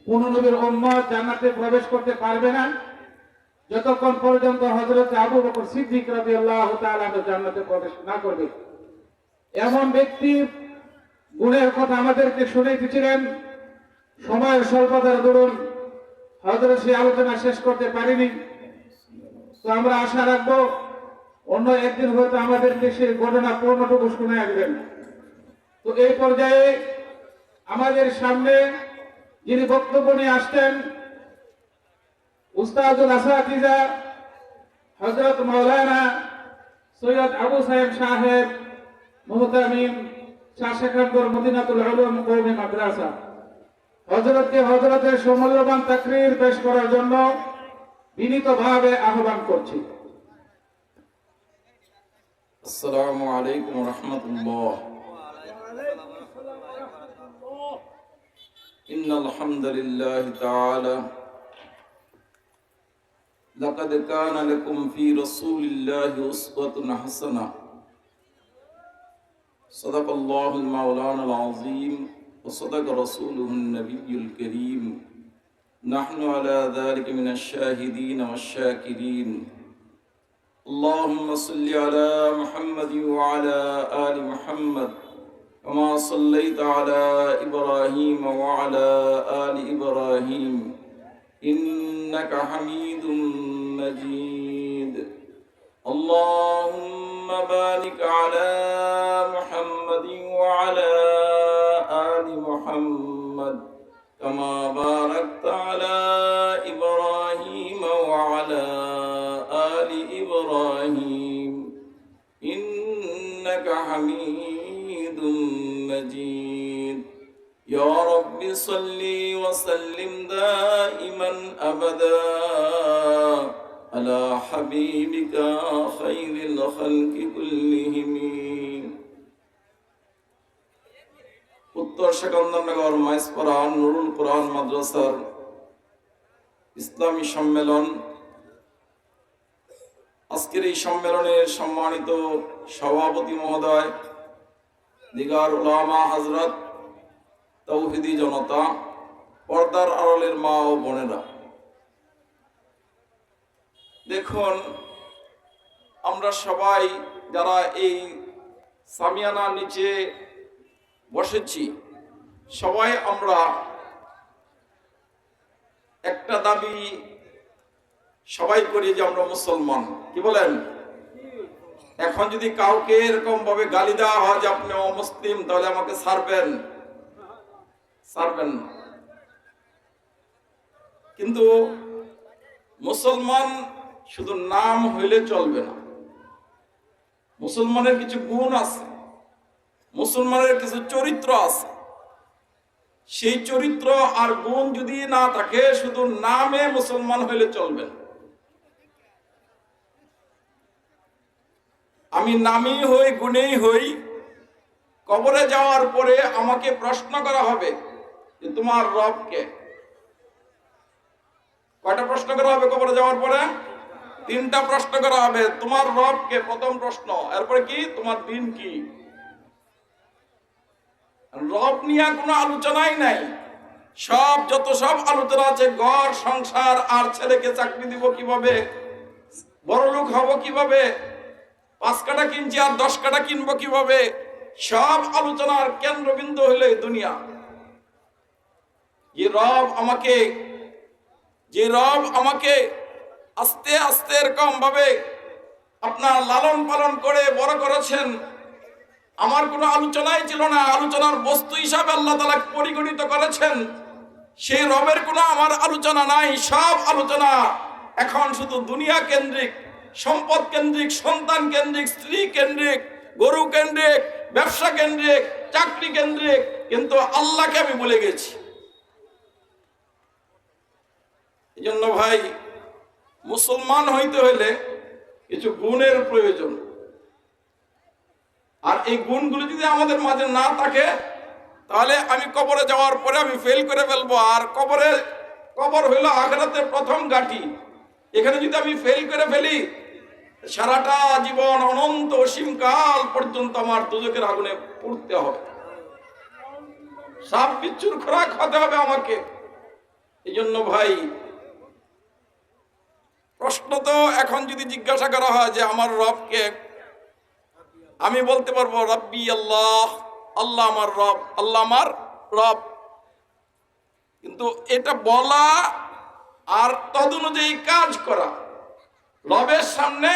কোন নবীর উম্মত জান্নাতে প্রবেশ করতে পারবে না যতক্ষণ পর্যন্ত হযরত আবু বকর সিদ্দিক রাদিয়াল্লাহু তাআলা জান্নাতে প্রবেশ না করবে। এমন ব্যক্তির গুণের কথা আমাদেরকে শুনাইতেছিলেন। সময়ের স্বল্পতার দরুন হযরত সেই আলোচনা শেষ করতে পারিনি। তো আমরা আশা রাখবো অন্য একদিন হয়তো আমাদেরকে সেই ঘটনা পূর্ণটুকু শুনে আসবেন। তো এই পর্যায়ে আমাদের সামনে যিনি বক্তব্য নিয়ে আসছেন উস্তাদুল আসাতিজা হযরত মাওলানা সৈয়দ আবু সাহেব সাহেব মুহতামিম শাহ সেকান্দর মদিনাতুল উলুম কওমি মাদ্রাসা হযরতের সমূল্যবান তাকরীর পেশ করার জন্য বিনীতভাবে আহ্বান করছি। আসসালামু আলাইকুম ওয়া রাহমাতুল্লাহ। ইন্নাল হামদুলিল্লাহি তাআলা লাকাদ কানা লাকুম ফি রাসূলিল্লাহি উসওয়াতুন হাসানাহ। সাদাকাল্লাহুল মাওলানাল আযীম ওয়া সাদাকা রাসূলুহুন নাবিয়্যুল কারীম। নাহনু আলা যালিকা মিনাশ শাহিদিন ওয়াশ শাকিরিন। اللهم صل على محمد وعلى آل محمد كما صليت على إبراهيم وعلى آل إبراهيم إنك حميد مجيد. اللهم بارك على محمد وعلى آل محمد كما باركت على إبراهيم وعلى آل إبراهيم إنك حميد مجيد. يا رب صل وسلم دائما أبدا على حبيبك خير الخلق كلهم. উত্তর সেকন্দরনগর মাইজপাড়া নুরুল কোরআন মাদ্রাসার ইসলামী সম্মেলন। আজকের এই সম্মেলনের সম্মানিত সভাপতি মহোদয়, দিগার উলামা হযরত, তৌহিদি জনতা, পর্দার আড়ালের মা ও বোনেরা, দেখুন আমরা সবাই যারা এই সামিয়ানার নিচে বসেছি সবাই আমরা একটা দাবি সবাই করি যে আমরা মুসলমান। কি বলেন? এখন যদি কাউকে এরকম ভাবে গালি দেওয়া হয় যে আপনি অমুসলিম, তাহলে আমাকে ছাড়বেন না। কিন্তু মুসলমান শুধু নাম হইলে চলবে না, মুসলমানের কিছু গুণ আছে, মুসলমানের কিছু চরিত্র আছে। সেই চরিত্র আর গুণ যদি না থাকে শুধু নামে মুসলমান হইলে চলবে না। আমি নামই হই, গুণেই হই, কবরে যাওয়ার পরে আমাকে প্রশ্ন করা হবে যে তোমার রব কে? কয়টা প্রশ্ন করা হবে কবরে যাওয়ার পরে? 3টা প্রশ্ন করা হবে। তোমার রব কে প্রথম প্রশ্ন, এরপরে কি তোমার দিন কি। রব নিয়ে কোনো আলোচনাই নাই। যত সব আলোচনা আছে ঘর সংসার আর ছেলেকে চাকরি দিব কিভাবে, বড় লোক হব কিভাবে, 5 কাঠা কিনছি আর 10 কাঠা কিনবো কিভাবে, সব আলোচনার কেন্দ্রবিন্দু হইল দুনিয়া। যে রব আমাকে আস্তে আস্তে এরকম ভাবে আপনার লালন পালন করে বড় করেছেন, আমার কোনো আলোচনাই ছিল না, আলোচনার বস্তু হিসাবে আল্লাহ তাআলা পরিগণিত করেছেন। সেই রবের কোনো আমার আলোচনা নাই। সব আলোচনা এখন শুধু দুনিয়া কেন্দ্রিক, সম্পদ কেন্দ্রিক, সন্তান কেন্দ্রিক, স্ত্রী কেন্দ্রিক, গরু কেন্দ্রিক, ব্যবসা কেন্দ্রিক, চাকরি কেন্দ্রিক। কিন্তু আল্লাহকে আমি ভুলে গেছি। এই জন্য ভাই, মুসলমান হইতে হইলে কিছু গুণের প্রয়োজন। আর এই গুণগুলো যদি আমাদের মাঝে না থাকে তাহলে আমি কবরে যাওয়ার পরে আমি ফেল করে ফেলবো। আর কবর হইল আখিরাতের প্রথম ঘাঁটি। এখানে যদি আমি ফেল করে ফেলি, সারাটা জীবন অনন্ত অসীমকাল পর্যন্ত আমার দুজকের আগুনে পুড়তে হবে, সাপ বিচ্ছুর খোরাক হতে হবে আমাকে। এই জন্য ভাই, প্রশ্ন তো এখন যদি জিজ্ঞাসা করা হয় যে আমার রবকে, আমি বলতে পারবো রব্বি আল্লাহ, আল্লাহ আমার রব, আল্লাহ আমার রব। কিন্তু এটা বলা আর তদনুযায়ী কাজ করা, রবের সামনে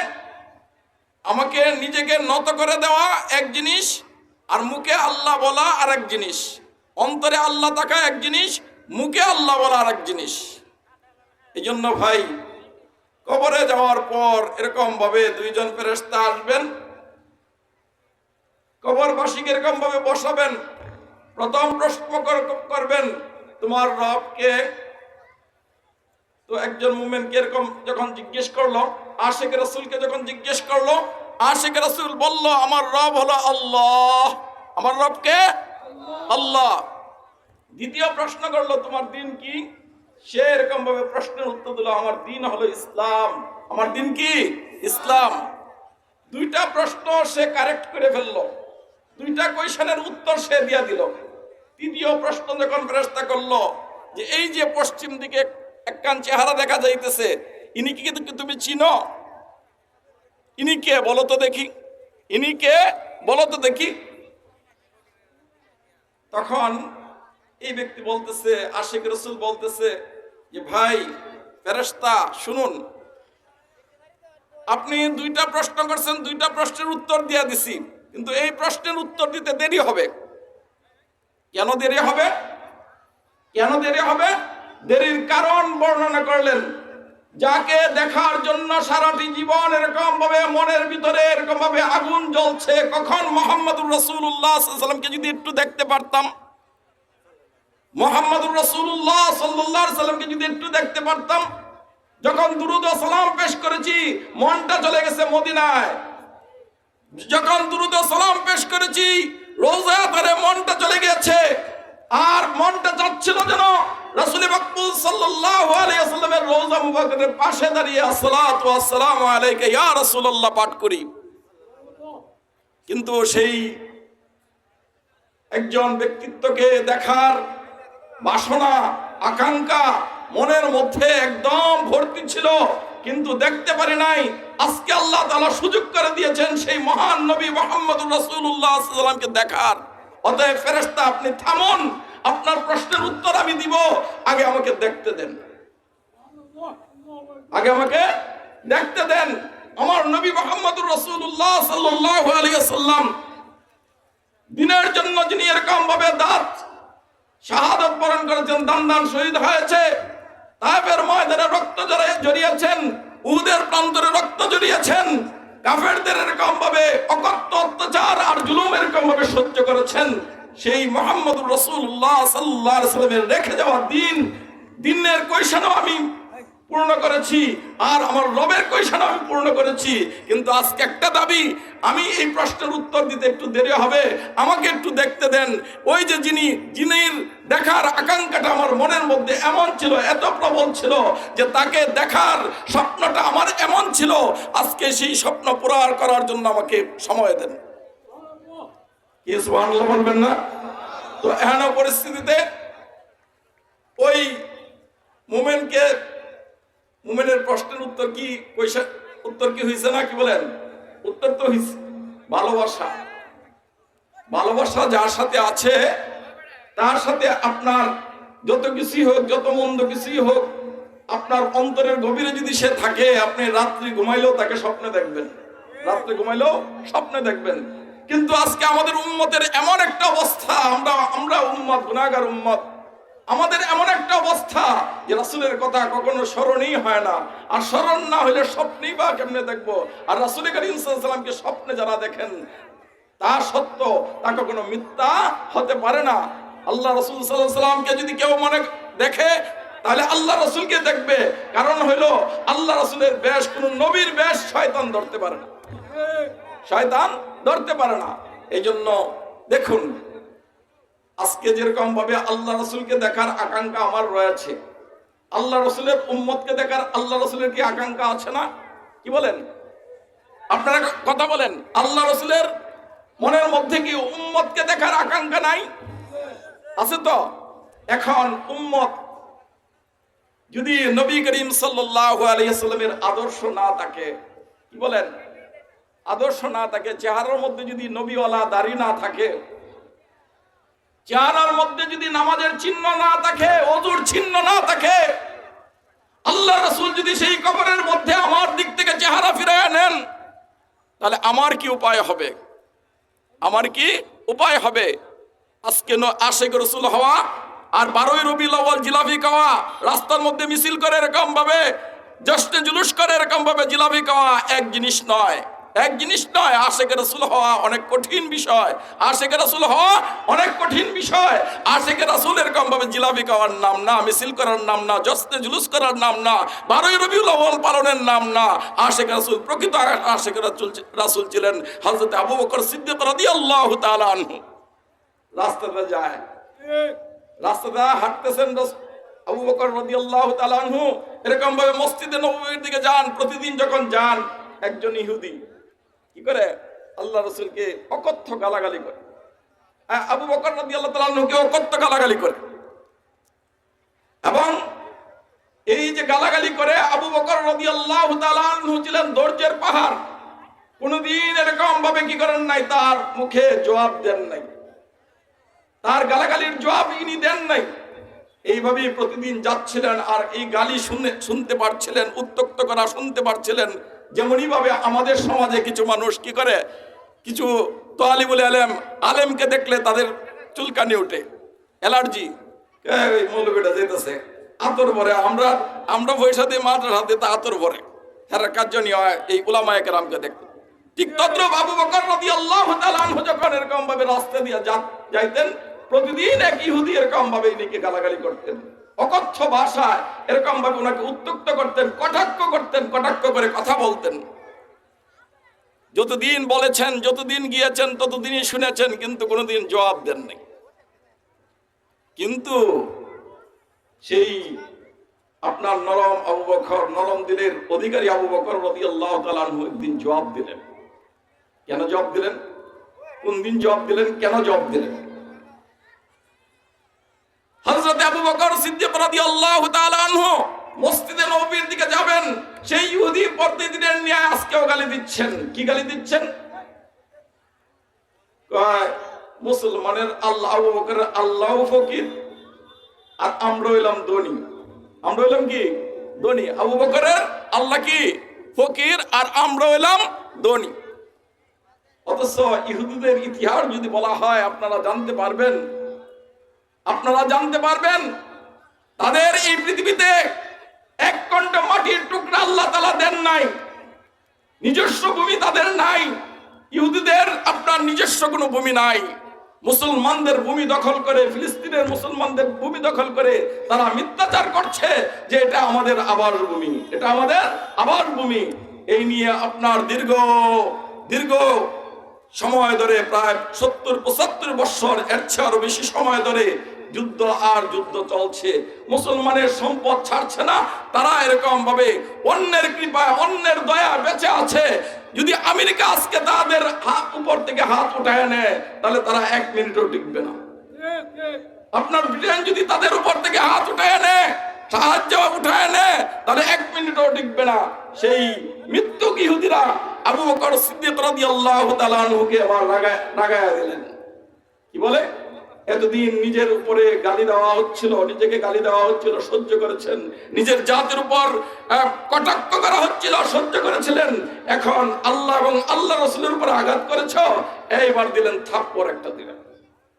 আমাকে নিজেকে নত করে দেওয়া এক জিনিস, আর মুখে আল্লাহ বলা আর এক জিনিস। অন্তরে আল্লাহ থাকা এক জিনিস, মুখে আল্লাহ বলা আর এক জিনিস। এই জন্য ভাই, কবরে যাওয়ার পর এরকম ভাবে দুইজন ফেরেশতা আসবেন, কবরবাসীকে এরকম ভাবে বসাবেন। প্রথম প্রশ্ন করবেন, তোমার রব কে? তো একজন মুমিনকে এরকম যখন জিজ্ঞেস করলো, আশিক রাসূলকে যখন জিজ্ঞেস করলো, আশিক রাসূল বলল আমার রব হলো আল্লাহ। আমার রব কে? আল্লাহ। দ্বিতীয় প্রশ্ন করলো তোমার দিন কি? সে এরকম ভাবে প্রশ্নের উত্তর দিল আমার দিন হলো ইসলাম। আমার দিন কি? ইসলাম। দুইটা প্রশ্ন সে কারেক্ট করে ফেললো, দুইটা কোয়েশনের উত্তর সে দিয়া দিল। তৃতীয় প্রশ্ন যখন ফেরেশতা করলো যে এই যে পশ্চিম দিকে একখান চেহারা দেখা যাইতেছে, ইনি কি তুমি চিনো? ইনি কে বলো তো দেখি, ইনি কে বলো তো দেখি। তখন এই ব্যক্তি বলতেছে, আশিক রাসূল বলতেছে যে ভাই ফেরেশতা শুনুন, আপনি দুইটা প্রশ্ন করছেন, দুইটা প্রশ্নের উত্তর দিয়া দিছি, কিন্তু এই প্রশ্নের উত্তর দিতে দেরি হবে। কেন দেরি হবে? কেন দেরি হবে? দেরির কারণ বর্ণনা করলেন। যাকে দেখার জন্য সারাটি জীবন এরকম ভাবে মনের ভিতরে এরকম ভাবে আগুন জ্বলছে, কখন মুহাম্মদুর রাসূলুল্লাহ সাল্লাল্লাহু আলাইহি ওয়াসাল্লামকে যদি একটু দেখতে পারতাম, মুহাম্মদুর রাসূলুল্লাহ সাল্লাল্লাহু আলাইহি ওয়াসাল্লামকে যদি একটু দেখতে পারতাম। যখন দুরূদ ও সালাম পেশ করেছি, মনটা চলে গেছে মদিনায়। যখন দুরূদ ও সালাম পেশ করেছি, রওজা ধরে মনটা চলে গেছে, আর মনটা চাচ্ছিল যেন রাসূল মাকবুল সাল্লাল্লাহু আলাইহি ওয়াসাল্লামের রওজা মুবারকের পাশে দাঁড়িয়ে আসসালাতু ওয়াসসালামু আলাইকা ইয়া রাসূলুল্লাহ পাঠ করি। কিন্তু সেই একজন ব্যক্তিত্বকে দেখার বাসনা, আকাঙ্ক্ষা মনের মধ্যে একদম ভর্তি ছিল, কিন্তু দেখতে পারি নাই। আজকে আল্লাহ তাআলা সুযোগ করে দিয়েছেন সেই মহান নবী মুহাম্মদুর রাসূলুল্লাহ সাল্লাল্লাহু আলাইহি ওয়াসাল্লামকে দেখার। অতএব ফেরেশতা আপনি থামুন, আপনার প্রশ্নের উত্তর আমি দিব, আগে আমাকে দেখতে দেন, আগে আমাকে দেখতে দেন। আমার নবী মুহাম্মদুর রাসূলুল্লাহ সাল্লাল্লাহু আলাইহি ওয়াসাল্লাম দিনের জন্য যিনি এরকম ভাবে দাঁত শাহাদাত বরণ করেছেন, দান শহীদ হয়েছে, তায়েফের ময়দানে রক্ত জড়িয়েছেন, উহুদের প্রান্তরে রক্ত জড়িয়েছেন, কাফেরদের এরকম ভাবে অকথ্য অত্যাচার আর জুলুম এরকম ভাবে সহ্য করেছেন, সেই মুহাম্মদুর রাসূলুল্লাহ সাল্লাল্লাহু আলাইহি ওয়াসাল্লামের রেখে যাওয়া দিনের কোয়েশনও আমি পূর্ণ করেছি, আর আমার রবের কোয়েশনও আমি পূর্ণ করেছি। কিন্তু আজকে একটা দাবি, আমি এই প্রশ্নের উত্তর দিতে একটু দেরি হবে, আমাকে একটু দেখতে দেন। ওই যে যিনির দেখার আকাঙ্ক্ষাটা আমার মনের মধ্যে এমন ছিল, এত প্রবল ছিল যে তাকে দেখার স্বপ্নটা আমার এমন ছিল, আজকে সেই স্বপ্ন পূরণ করার জন্য আমাকে সময় দেন। কি সুবহানাল্লাহ বলবেন না? তো এমন পরিস্থিতিতে ওই মুমিনের প্রশ্নের উত্তর কি, উত্তর কি হয়েছে না? কি বলেন? উত্তর তো হয়েছে ভালোবাসা। ভালোবাসা যার সাথে আছে, তার সাথে আপনার যত কিছুই হোক, যত মন্দ কিছুই হোক, আপনার অন্তরের গভীরে যদি সে থাকে, আপনি রাত্রি ঘুমাইলেও তাকে স্বপ্নে দেখবেন, রাত্রে ঘুমাইলেও স্বপ্নে দেখবেন। কিন্তু আজকে আমাদের উম্মতের এমন একটা অবস্থা, আমরা উম্মত, গুনাহগার উম্মত, আমাদের এমন একটা অবস্থা যে রাসূলের কথা কখনো স্মরণই হয় না, আর স্মরণ না হইলে স্বপ্নেই বা কেমনে দেখবো? আর রাসূল করিম সাল্লাল্লাহু আলাইহি ওয়াসাল্লামকে স্বপ্নে যারা দেখেন, তা সত্য, তা কখনো মিথ্যা হতে পারে না। আল্লাহ রাসূল সাল্লাল্লাহু আলাইহি ওয়াসাল্লামকে যদি কেউ মনে দেখে, তাহলে আল্লাহ রাসূলকে দেখবে। কারণ হইল আল্লাহ রাসূলের বেশ কোন নবীর বেশ শয়তান ধরতে পারে না, শয়তান ধরতে পারে না। এই জন্য দেখুন, আজকে যেরকম ভাবে আল্লাহ রাসূলকে দেখার আকাঙ্ক্ষা আমার রয়েছে, আল্লাহ রাসূলের উম্মতকে দেখার আল্লাহ রাসূলের কি আকাঙ্ক্ষা আছে না? কি বলেন আপনারা? কথা বলেন। আল্লাহ রাসূলের মনের মধ্যে কি উম্মতকে দেখার আকাঙ্ক্ষা নাই? আছে তো। এখন উম্মত যদি নবী করিম সাল্লাল্লাহু আলাইহি ওয়াসাল্লামের আদর্শ না থাকে, কি বলেন, আদর্শ না থাকে, চেহারার মধ্যে যদি নবীওয়ালা দাড়ি না থাকে, চেহারার মধ্যে যদি নামাজের চিহ্ন না থাকে, ওযুর চিহ্ন না থাকে, আল্লাহ রাসূল যদি সেই কবরের মধ্যে আমার দিক থেকে চেহারা ফিরিয়ে নেন, তাহলে আমার কি উপায় হবে? আমার কি উপায় হবে? আজকে আশিক রাসূল হওয়া আর 12ই রবিউল আউয়াল জিলাপি খাওয়া, রাস্তার মধ্যে মিছিল করে এরকম ভাবে, জশ্নে জুলুস করে এরকম ভাবে জিলাপি খাওয়া এক জিনিস নয়, এক জিনিস নয়। আশিক রাসূল হওয়া অনেক কঠিন বিষয়, আশিক রাসূল হওয়া অনেক কঠিন বিষয়। আশিক রাসূল এরকম ভাবে জিলাপি খাওয়ার নাম না, মিছিল করার নাম না, জশ্নে জুলুস করার নাম না, 12ই রবিউল আউয়াল পালনের নাম না। আশিক রাসূল, প্রকৃত আশিক রাসূল ছিলেন হযরত আবু বকর সিদ্দিক রাদিয়াল্লাহু তাআলা আনহু। রাস্তাতে যায়, রাস্তাতে হাঁটতেছেন আবু বকর রাদিয়াল্লাহু তাআলা আনহু, এরকম ভাবে মসজিদে নববীর দিকে যান। প্রতিদিন যখন যান, একজন ইহুদি কি করে আল্লাহ রাসূলকে অকথ্য গালাগালি করে, আবু বকর রাদিয়াল্লাহু তাআলা আনহুকে অকথ্য গালাগালি করে। এবং এই যে গালাগালি করে, আবু বকর রাদিয়াল্লাহু তাআলা আনহু ছিলেন ধৈর্যের পাহাড়, কোনদিন এরকম ভাবে কি করেন নাই, তার মুখে জবাব দেন নাই, তার গালাগালির জবাব ইনি দেন নাই। এইভাবেই প্রতিদিন যাচ্ছিলেন আর এই গালি শুনতে পারছিলেন, উত্তক্ত করা শুনতে পারছিলেন। যেমনই ভাবে আমাদের সমাজে কিছু মানুষ কি করে, কিছু তালিবুল ইলম আলেমকে দেখলে তাদের চুলকানি ওঠে, অ্যালার্জি, এই মৌলবীটা যেতেছে আতর ভরে, আমরা পয়সা দিয়ে মাদ্রাসাতে তা আতর ভরে, হেরার কার্য নিয়ে হয় এই উলামায়ে কেরামকে দেখতে। ঠিক তদ্রুপ আবু বকর রাদিয়াল্লাহু তাআলা আনহু যখন এরকম ভাবে রাস্তা দিয়ে যাইতেন, প্রতিদিন এক ইহুদি এরকম ভাবে ইনিকে গালাগালি করতেন, অকথ্য ভাষায় এরকম ভাবে ওনাকে উত্তক্ত করতেন, কটাক্ষ করতেন, কটাক্ষ করে কথা বলতেন। যতদিন বলেছেন, যতদিন গিয়েছেন, ততদিনই শুনেছেন, কিন্তু কোনোদিন জবাব দেন নাই। কিন্তু সেই আপনার নরম আবু বকর, নরম দিলের অধিকারী আবু বকর রাদিয়াল্লাহু তাআলা আনহু একদিন জবাব দিলেন। কেন জবাব দিলেন? কোন দিন জবাব দিলেন? কেন জবাব দিলেন? হযরত আবু বকর সিদ্দিক রাদিয়াল্লাহু তাআলা আনহু মসজিদে নববীর দিকে যাবেন, সেই ইহুদি প্রতিদিনের ন্যায় আজকেও গালি দিচ্ছেন। কি গালি দিচ্ছেন? কয় মুসলমানের আল্লাহ, আবু বকরের আল্লাহ ফকির আর আমরা হইলাম ধনী। আমরা হইলাম কি? ধনী। আবু বকরের আল্লাহ কি? ফকির আর আমরা হইলাম ধনী। অথচ ইহুদিদের ইতিহাস যদি বলা হয়, আপনারা জানতে পারবেন, তাদের এই পৃথিবীতে এক কণ্ঠ মাটির টুকরা আল্লাহ তাআলা দেন নাই, নিজস্ব ভূমি তাদের নাই। ইহুদিদের আপনার নিজস্ব কোনো ভূমি নাই। মুসলমানদের ভূমি দখল করে, ফিলিস্তিনের মুসলমানদের ভূমি দখল করে তারা মিথ্যাচার করছে যে এটা আমাদের আবাস ভূমি, এটা আমাদের আবাস ভূমি। এই নিয়ে আপনার দীর্ঘ সময় ধরে, প্রায় 70-75 বছর, এর চেয়ে আরো বেশি সময় ধরে যুদ্ধ আর যুদ্ধ চলছে। মুসলমানের সম্পদ ছাড়ছে না। তারা এরকম ভাবে অন্যের কৃপায়, অন্যের দয়া বেঁচে আছে। যদি আমেরিকা আজকে তাদের উপর থেকে হাত উঠায় নেয়, তাহলে তারা 1 মিনিটও টিকবে না। আপনার ব্রিটেন যদি তাদের উপর থেকে হাত উঠায় নেয়, সাহায্য উঠায় নেয়, তাহলে 1 মিনিটও টিকবে না। সেই মৃত্যুক ইহুদিরা আবু বকর সিদ্দিক রাদিয়াল্লাহু তাআলা আনহুকে আবার লাগায়া দিলেন। কি বলে? এতদিন নিজের উপরে গালি দেওয়া হচ্ছিল, নিজেকে গালি দেওয়া হচ্ছিল, সহ্য করেছেন। নিজের জাতির উপর কটাক্ষ করা হচ্ছিল, সহ্য করেছিলেন। এখন আল্লাহ এবং আল্লাহ রাসূলের উপর আঘাত করেছ, এইবার দিলেন থাপ্পড় একটা দিলেন।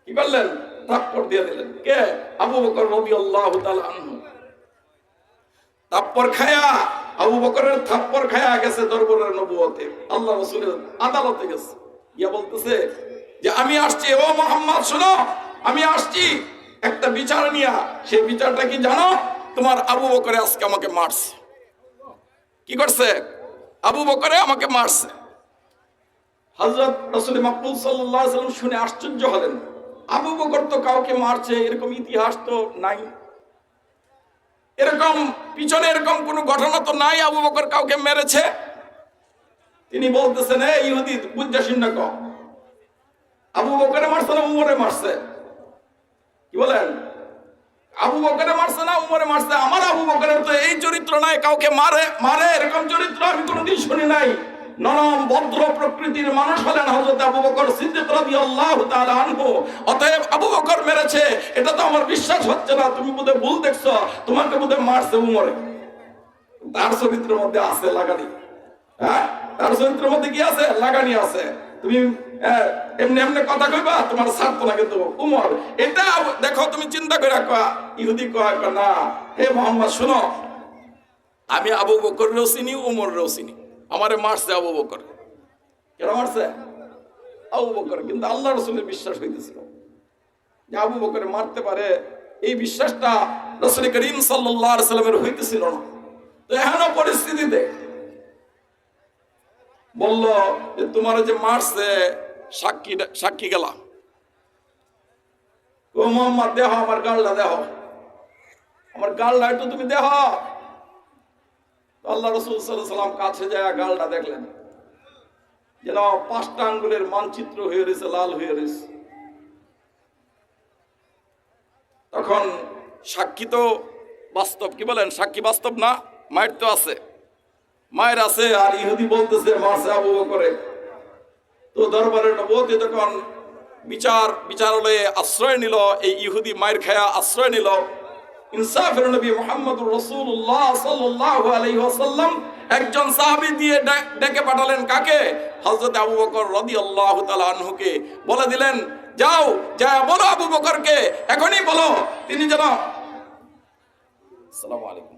কি করলেন? থাপ্পড় দিয়ে দিলেন। কে? আবু বকর রাদিয়াল্লাহু তাআলা আনহু। থাপ্পড় খায়া, আবু বকরের থাপ্পড় খায়া গেছে দরবারের নবুয়তে, আল্লাহ রাসূলের আদালতে গেছে। ইয়া বলতেছে যে আমি আসছি, ও মুহাম্মদ শোনো, আমি আসছি একটা বিচার নিয়া। সেই বিচারটা কি জানো? তোমার আবু বকরে আজকে আমাকে মারছে। কি করছে? আবু বকরে আমাকে মারছে। হযরত রাসূল মাকবুল সাল্লাল্লাহু আলাইহি ওয়াসাল্লাম শুনে আশ্চর্য হলেন। আবু বকর তো কাউকে মারছে, এরকম ইতিহাস তো নাই, এরকম পিছনে এরকম কোন ঘটনা তো নাই আবু বকর কাউকে মেরেছে। তিনি বলতেছেন, এই ইহুদি বুঝাসিন না, কম আবু বকরে মারছে না উমরে মারছে? কি বলেন? আবু বকরে মারছে না উমরে মারছে? আমার আবু বকরের তো এই চরিত্র নাই, কাউকে মারে মারে এরকম চরিত্র আমি কোনোদিন শুনি নাই। নরম ভদ্র প্রকৃতির মানুষ হলেন হযরত আবু বকর সিদ্দিক রাদিয়াল্লাহু তাআলা আনহু। অতএব আবু বকর মেরেছে এটা তো আমার বিশ্বাস হচ্ছে না, তুমি বোধহয় ভুল দেখছো, তোমাকে বোধহয় মারছে উমরে। তার চরিত্রের মধ্যে আছে লাগানি, হ্যাঁ তার চরিত্রের মধ্যে কি আছে? লাগানি আছে। তুমি এমনি এমনি কথা কইবা, তোমার স্বার্থ না কিন্তু উমর। এটা দেখো তুমি চিন্তা করে কয়া, ইহুদি কয় না হে মোহাম্মদ শুনো, আমি আবু বকরেরও চিনি উমরেরও চিনি, আমারে মারছে আবু বকর। কেন মারছে? আবু বকর। কিন্তু আল্লাহ রাসূলের বিশ্বাস হইতেছিল যে আবু বকরে মারতে পারে, এই বিশ্বাসটা রাসূল করিম সাল্লাল্লাহু আলাইহি ওয়াসাল্লামের হইতেছিল না। তো এখনো পরিস্থিতিতে বলল যে তোমার যে মারছে সাক্ষী গেলা, ও মোহাম্মদ দেহ আমার গালটা দেহ, আমার গালটা একটু তুমি দেহ। আল্লাহ রাসূল সাল্লাল্লাহু আলাইহি ওয়াসাল্লাম কাছে যায়, গালটা দেখলেন যেন 5টা আঙ্গুলের মানচিত্র হয়ে রয়েছে, লাল হয়ে রয়েছে। তখন সাক্ষী তো বাস্তব, কি বলেন সাক্ষী বাস্তব না? মায়ের তো আছে, মায়ের আছে, আর ইহুদি বলতেছে মারছে আবু বকরে। তো দরবারের নবুয়তে যখন বিচারালয়ে আশ্রয় নিল, এই ইহুদি মায়ের খায়া আশ্রয় নিল, ইনসাফের নবী মুহাম্মদুর রাসূলুল্লাহ সাল্লাল্লাহু আলাইহি ওয়াসাল্লাম একজন সাহাবী দিয়ে ডেকে পাঠালেন। কাকে? হযরত আবু বকর রাদিয়াল্লাহু তাআলা আনহুকে। বলে দিলেন যাও, যা বলো আবু বকরকে, এখনই বলো তিনি যেন। আসসালামু আলাইকুম।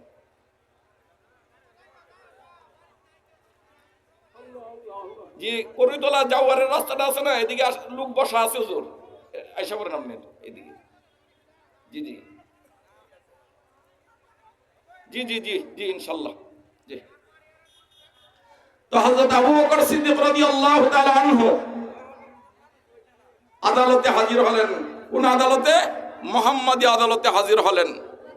জি, করিতলা যাওয়ারের রাস্তাটা আছে না, এদিকে লোক বসা আছে হুজুর, আয়সা পড়েন আপনি এদিকে। জি জি জি জি জি জি ইনশাআল্লাহ। জি। তো হযরত আবু বকর সিদ্দিক রাদিয়াল্লাহু তাআলা আনহু আদালতে হাজির হলেন। কোন আদালতে? মুহাম্মাদি আদালতে হাজির হলেন।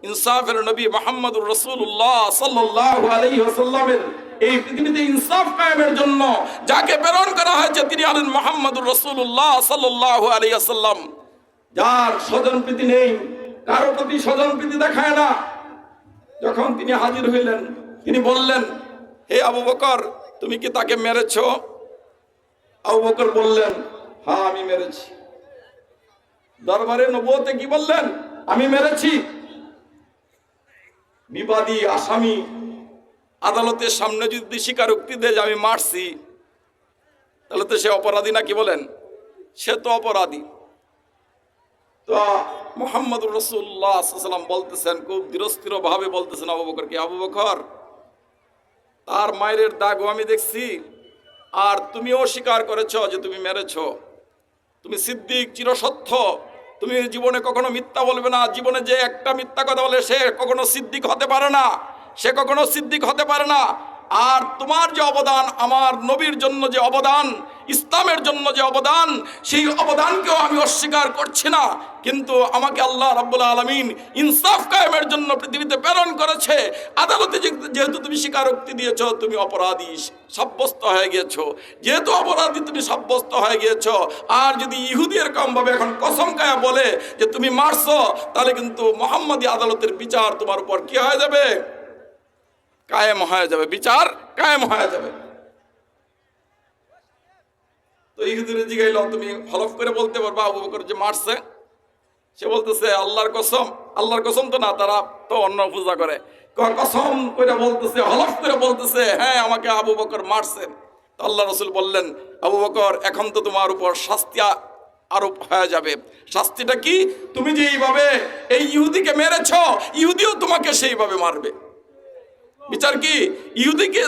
ইনসাফের নবী মুহাম্মদুর রাসূলুল্লাহ সাল্লাল্লাহু আলাইহি ওয়াসাল্লামের এই পৃথিবীতে ইনসাফ কায়েমের জন্য যাকে প্রেরণ করা হয়েছে তিনি হলেন মুহাম্মদুর রাসূলুল্লাহ সাল্লাল্লাহু আলাইহি ওয়াসাল্লাম, যার স্বজনপ্রীতি নেই, কারো প্রতি স্বজনপ্রীতি দেখায় না। যখন তিনি হাজির হইলেন, তিনি বললেন হে আবু বকর তুমি কি তাকে মেরেছো? আবু বকর বললেন হ্যাঁ আমি মেরেছি। দরবারে নবুয়তে কি বললেন? আমি মেরেছি। বিবাদী আসামি আদালতের সামনে যদি স্বীকারোক্তি দেয় যে আমি মারছি, তাহলে তো সে অপরাধী না, কি বলেন? সে তো অপরাধী। তো মুহাম্মদুর রাসূলুল্লাহ সাল্লাল্লাহু আলাইহি ওয়াসাল্লাম বলতেছেন, খুব ধীরস্থির ভাবে বলতেছেন আবু বকরকে, আবু বকর তার মায়ের দাগও আমি দেখছি, আর তুমিও স্বীকার করেছো যে তুমি মেরেছো। তুমি সিদ্দিক, চিরসত্য, তুমি জীবনে কখনো মিথ্যা বলবে না। জীবনে যে একটা মিথ্যা কথা বলে সে কখনো সিদ্দিক হতে পারে না, সে কখনো সিদ্দিক হতে পারে না। আর তোমার যে অবদান, আমার নবীর জন্য যে অবদান, ইসলামের জন্য যে অবদান, সেই অবদানকেও আমি অস্বীকার করছি না। কিন্তু আমাকে আল্লাহ রাব্বুল আলামিন ইনসাফ কায়েমের জন্য পৃথিবীতে প্রেরণ করেছে। আদালতে যেহেতু তুমি স্বীকারোক্তি দিয়েছো, তুমি অপরাধী সাব্যস্ত হয়ে গিয়েছো। যেহেতু অপরাধী তুমি সাব্যস্ত হয়ে গিয়েছো, আর যদি ইহুদি এরকম ভাবে এখন কসম খায়া বলে যে তুমি মারছো, তাহলে কিন্তু মুহাম্মাদি আদালতের বিচার তোমার উপর কি হয়ে যাবে? কায়েম হয়ে যাবে, বিচার কায়েম হয়ে যাবে। তো ইহুদিরে জিগাইল তুমি হলফ করে বলতে পারবা আবু বকর যে মারছে? সে বলতেছে আল্লাহর কসম। আল্লাহর কসম তো না, তারা তো অন্য পূজা করে। কসম করে বলতেছে, হলফ করে বলতেছে হ্যাঁ আমাকে আবু বকর মারছেন। তো আল্লাহ রাসূল বললেন আবু বকর এখন তো তোমার উপর শাস্তি আরোপ হয়ে যাবে। শাস্তিটা কি? তুমি যে এইভাবে এই ইহুদিকে মেরেছ, ইহুদিও তোমাকে সেইভাবে মারবে। বিচার কি? ইহুদিকে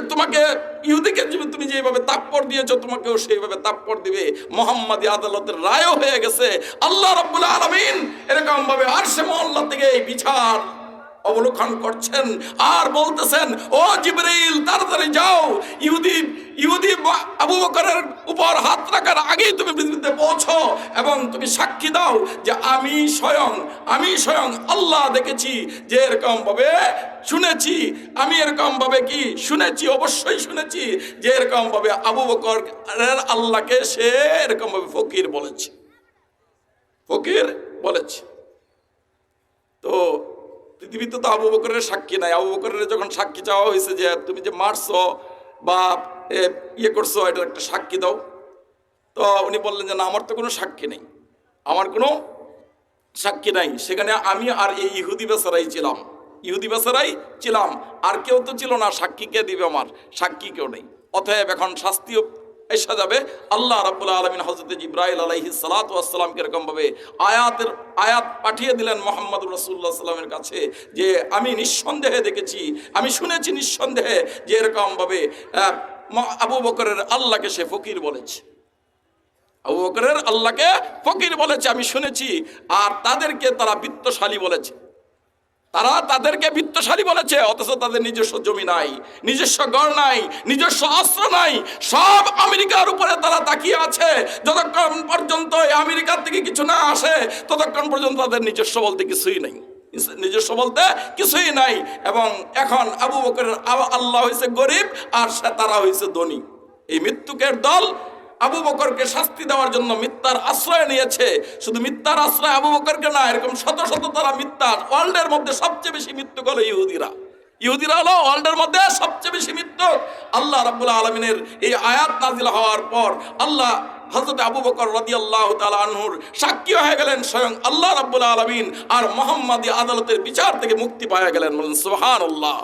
তুমি যেভাবে তাপ্পড় দিয়েছো, তোমাকেও সেইভাবে তাপ্পড় দিবে। মুহাম্মাদি আদালতের রায়ও হয়ে গেছে। আল্লাহ রাব্বুল আলামিন এরকম ভাবে আরশে মহল্লা থেকে এই বিচার অবলোকন করছেন আর বলতেছেন ও জিবরাইল তাড়াতাড়ি যাও, ইহুদি আবু বকরের উপর হাত রাখার আগেই তুমি পৃথিবীতে পৌঁছো এবং তুমি সাক্ষী দাও যে আমি স্বয়ং আল্লাহ দেখেছি, যে এরকম ভাবে শুনেছি, আমি এরকম ভাবে কি শুনেছি, অবশ্যই শুনেছি যে এরকম ভাবে আবু বকরের আল্লাহকে সে এরকম ভাবে ফকির বলেছে। তো পৃথিবীতে তো আবু বকরের সাক্ষী নাই। আবু বকরের যখন সাক্ষী চাওয়া হয়েছে যে তুমি যে মারছো বা ইয়ে করছো, এটার একটা সাক্ষী দাও, তো উনি বললেন যে না, আমার তো কোনো সাক্ষী নেই, আমার কোনো সাক্ষী নাই। সেখানে আমি আর এই ইহুদি বেচারাই ছিলাম, আর কেউ তো ছিল না। সাক্ষী কে দিবে? আমার সাক্ষী কেউ নেই। অতএব এখন শাস্তিও এসে যাবে। আল্লাহ রাব্বুল আলামিন হযরত জিবরাইল আলাইহিস সালাতু ওয়াস সালামকে এরকম ভাবে আয়াত পাঠিয়ে দিলেন মুহাম্মদুর রাসূলুল্লাহ সাল্লামের কাছে যে আমি নিঃসন্দেহে দেখেছি, আমি শুনেছি নিঃসন্দেহে যে এরকম ভাবে আবু বকরের আল্লাহকে সে ফকির বলেছে। আবু বকরের আল্লাহকে ফকির বলেছে, আমি শুনেছি। আর তাদেরকে তারা বিত্তশালী বলেছে, অথচ তাদের নিজস্ব জমি নাই, নিজস্ব গড় নাই, নিজস্ব অস্ত্র নাই। সব আমেরিকার উপরে তারা তাকিয়ে আছে। যতক্ষণ পর্যন্ত আমেরিকার থেকে কিছু না আসে ততক্ষণ পর্যন্ত তাদের নিজস্ব বলতে কিছুই নাই। এবং এখন আবু বকরের আল্লাহ হয়েছে গরিব, আর তারা হয়েছে ধনী। এই মৃত্যুকের দল আবু বকরকে শাস্তি দেওয়ার জন্য মিথ্যার আশ্রয় নিয়েছে। শুধু মিথ্যার আশ্রয় আবু বকরকে না, এরকম শত শত তারা মিথ্যার। ওয়ার্ল্ডের মধ্যে সবচেয়ে বেশি মৃত্যু হলো ইহুদিরা হলো ওয়ার্ল্ডের মধ্যে সবচেয়ে বেশি মৃত্যু। আল্লাহ রাব্বুল আলামিনের এই আয়াত নাজিল হওয়ার পর আল্লাহ হযরত আবু বকর রাদিয়াল্লাহু তাআলা আনহুর সাক্ষী হয়ে গেলেন স্বয়ং আল্লাহ রাব্বুল আলামিন, আর মুহাম্মাদি আদালতের বিচার থেকে মুক্তি পাওয়া গেলেন। বলেন সুবহানাল্লাহ।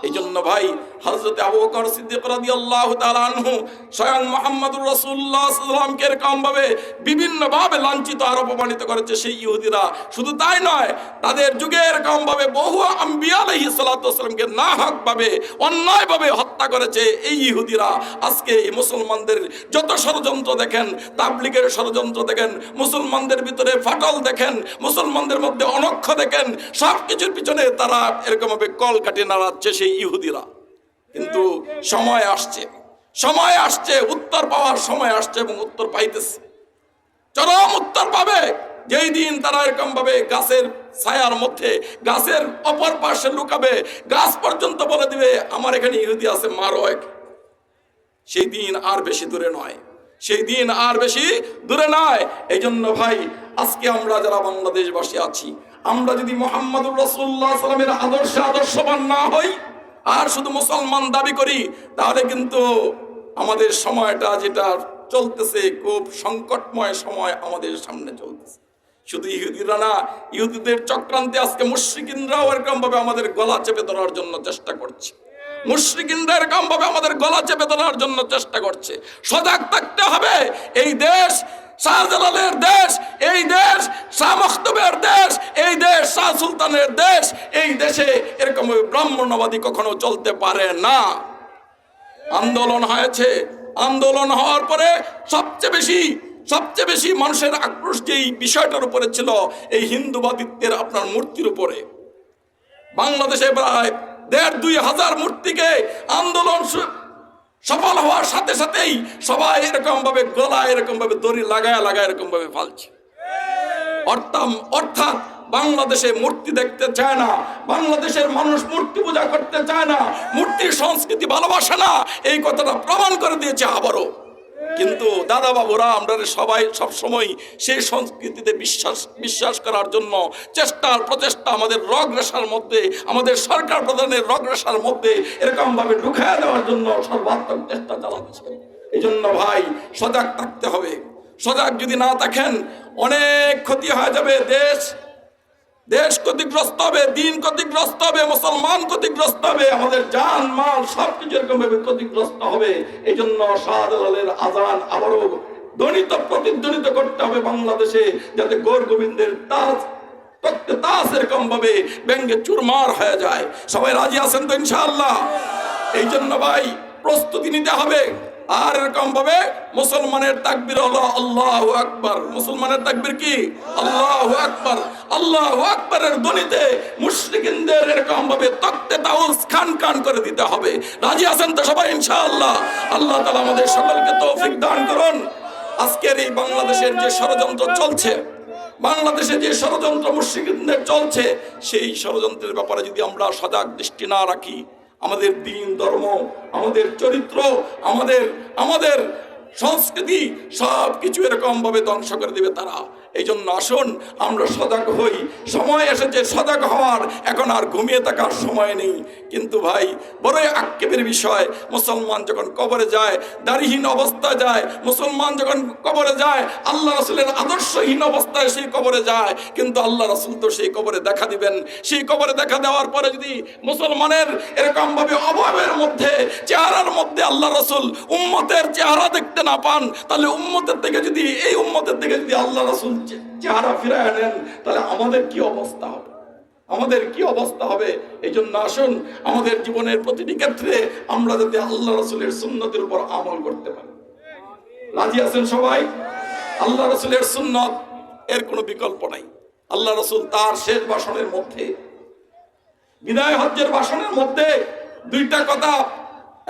এই জন্য ভাই, হযরত আবু বকর সিদ্দিক রাদিয়াল্লাহু তাআলা আনহু স্বয়ং মুহাম্মদুর রাসূলুল্লাহ সাল্লাল্লাহু আলাইহি ওয়াসাল্লামকে এরকম ভাবে বিভিন্ন ভাবে লাঞ্ছিত আর অপমানিত করেছে সেই ইহুদিরা। শুধু তাই নয়, তাদের যুগে এরকম ভাবে বহু আম্বিয়া আলাইহিস সালাতু ওয়াসসালামকে নাহক ভাবে, অন্যায় ভাবে হত্যা করেছে এই ইহুদিরা। আজকে এই মুসলমানদের যত ষড়যন্ত্র দেখেন, তাবলীগের ষড়যন্ত্র দেখেন, মুসলমানদের ভিতরে ফাটল দেখেন, মুসলমানদের মধ্যে অনক্ষ দেখেন, সব কিছুর পিছনে তারা এরকম ভাবে কল কাটি নাড়াচ্ছে সেই ইহুদিরা। কিন্তু সময় আসছে, উত্তর পাওয়ার সময় আসছে এবং উত্তর পাইতেছে, চরম উত্তর পাবে। যেই দিন তারা এরকম ভাবে গাছের ছায়ার মধ্যে, গাছের অপর পাশে লুকাবে, গাছ পর্যন্ত বলে দিবে আমার এখানে ইহুদি আছে, মারো একে। সেই দিন আর বেশি দূরে নয়। এই জন্য ভাই, আজকে আমরা যারা বাংলাদেশবাসী আছি, আমরা যদি মুহাম্মদুর রাসূলুল্লাহ সাল্লাল্লাহু আলাইহি ওয়াসাল্লামের আদর্শবান না হই, আর শুধু মুসলমান দাবি করি, তাহলে কিন্তু আমাদের সময়টা যেটা চলতেছে, খুব সংকটময় সময় আমাদের সামনে চলতেছে। শুধু ইহুদিরা না, ইহুদিদের চক্রান্তে আজকে মুশরিকিনরাও এরকম ভাবে আমাদের গলা চেপে ধরার জন্য চেষ্টা করছে। সজাগ থাকতে হবে। এই দেশ শাহজালালের দেশ, এই দেশ শাহ মখদুমের দেশ, এই দেশ শাহ সুলতানের দেশ। এই দেশে এরকম ব্রাহ্মণ্যবাদী কখনো চলতে পারে না। আন্দোলন হয়েছে, আন্দোলন হওয়ার পরে সবচেয়ে বেশি মানুষের আক্রোশ যেই বিষয়টার উপরে ছিল, এই হিন্দুবাদিত্বের আপনার মূর্তির উপরে। বাংলাদেশে প্রায় ১,৫০০ মূর্তিকে আন্দোলন সফল হওয়ার সাথে সাথেই সবাই এরকম ভাবে গলায় এরকম ভাবে দড়ি লাগায় এরকম ভাবে ফালছে। অর্থাৎ বাংলাদেশে মূর্তি দেখতে চায় না, বাংলাদেশের মানুষ মূর্তি পূজা করতে চায় না, মূর্তির সংস্কৃতি ভালোবাসে না। এই কথাটা প্রমাণ করে দিয়েছে আবারও। কিন্তু দাদা বাবুরা আমরা সবাই সবসময় সেই সংস্কৃতিতে বিশ্বাস করার জন্য প্রচেষ্টা আমাদের রগ রেশার মধ্যে, আমাদের সরকার প্রধানের রগ রেশার মধ্যে এরকম ভাবে ঢুকিয়ে দেওয়ার জন্য সর্বাত্মক চেষ্টা চালাচ্ছে। এই জন্য ভাই, সজাগ থাকতে হবে। সজাগ যদি না থাকেন, অনেক ক্ষতি হয়ে যাবে। দেশ ক্ষতিগ্রস্ত হবে, দিন ক্ষতিগ্রস্ত হবে, মুসলমান ক্ষতিগ্রস্ত হবে, আমাদের জান মাল সবকিছু এরকম ভাবে ক্ষতিগ্রস্ত হবে। এই জন্য শাহজালালের আজান আবারও প্রতিধ্বনিত করতে হবে বাংলাদেশে, যাতে গৌর গোবিন্দের তাজ এরকম ভাবে ব্যঙ্গে চুরমার হয়ে যায়। সবাই রাজি আছেন তো ইনশাআল্লাহ? এই জন্য ভাই, প্রস্তুতি নিতে হবে। আর এরকম ভাবে মুসলমানের তাকবীর হলো আল্লাহু আকবার। মুসলমানের তাকবীর কি? আল্লাহু আকবার। আল্লাহু আকবারের ধ্বনিতে মুশরিকিনদের এরকম ভাবে তক্তে তাউস খান করে দিতে হবে। রাজি আছেন তো সবাই ইনশাআল্লাহ? আল্লাহ তাআলা আমাদের সকলকে তৌফিক দান করুন। আজকের এই বাংলাদেশের যে ষড়যন্ত্র চলছে, বাংলাদেশে যে ষড়যন্ত্র মুশরিকিনদের চলছে, সেই ষড়যন্ত্রের ব্যাপারে যদি আমরা সজাগ দৃষ্টি না রাখি, আমাদের দিন ধর্ম, আমাদের চরিত্র, আমাদের সংস্কৃতি সবকিছু এরকম ভাবে ধ্বংস করে দিবে তারা। এই জন্য আসুন আমরা সজাগ হই। সময় এসেছে সজাগ হওয়ার, এখন আর ঘুমিয়ে থাকার সময় নেই। কিন্তু ভাই বড়ই আক্ষেপের বিষয়, মুসলমান যখন কবরে যায়, দাড়িহীন অবস্থায় যায়, মুসলমান যখন কবরে যায় আল্লাহ রাসূলের আদর্শহীন অবস্থায় সেই কবরে যায়, কিন্তু আল্লাহ রাসূল তো সেই কবরে দেখা দিবেন। সেই কবরে দেখা দেওয়ার পরে যদি মুসলমানের এরকম ভাবে অভাবের মধ্যে, চেহারার মধ্যে আল্লাহ রাসূল উম্মতের চেহারা দেখতে না পান, তাহলে উম্মতের থেকে যদি, এই উম্মতের থেকে যদি আল্লাহ রাসূল চেহারা ফিরায় নেন, তাহলে আমাদের কি অবস্থা হবে? আমাদের কি অবস্থা হবে? এই জন্য আসুন আমাদের জীবনের প্রতিটি ক্ষেত্রে আমরা যাতে আল্লাহ রাসূলের সুন্নতের উপর আমল করতে পারি। রাজি আছেন সবাই? আল্লাহ রাসূলের সুন্নত এর কোনো বিকল্প নাই। আল্লাহ রাসূল তার শেষ ভাষণের মধ্যে, বিদায় হজ্জের ভাষণের মধ্যে দুইটা কথা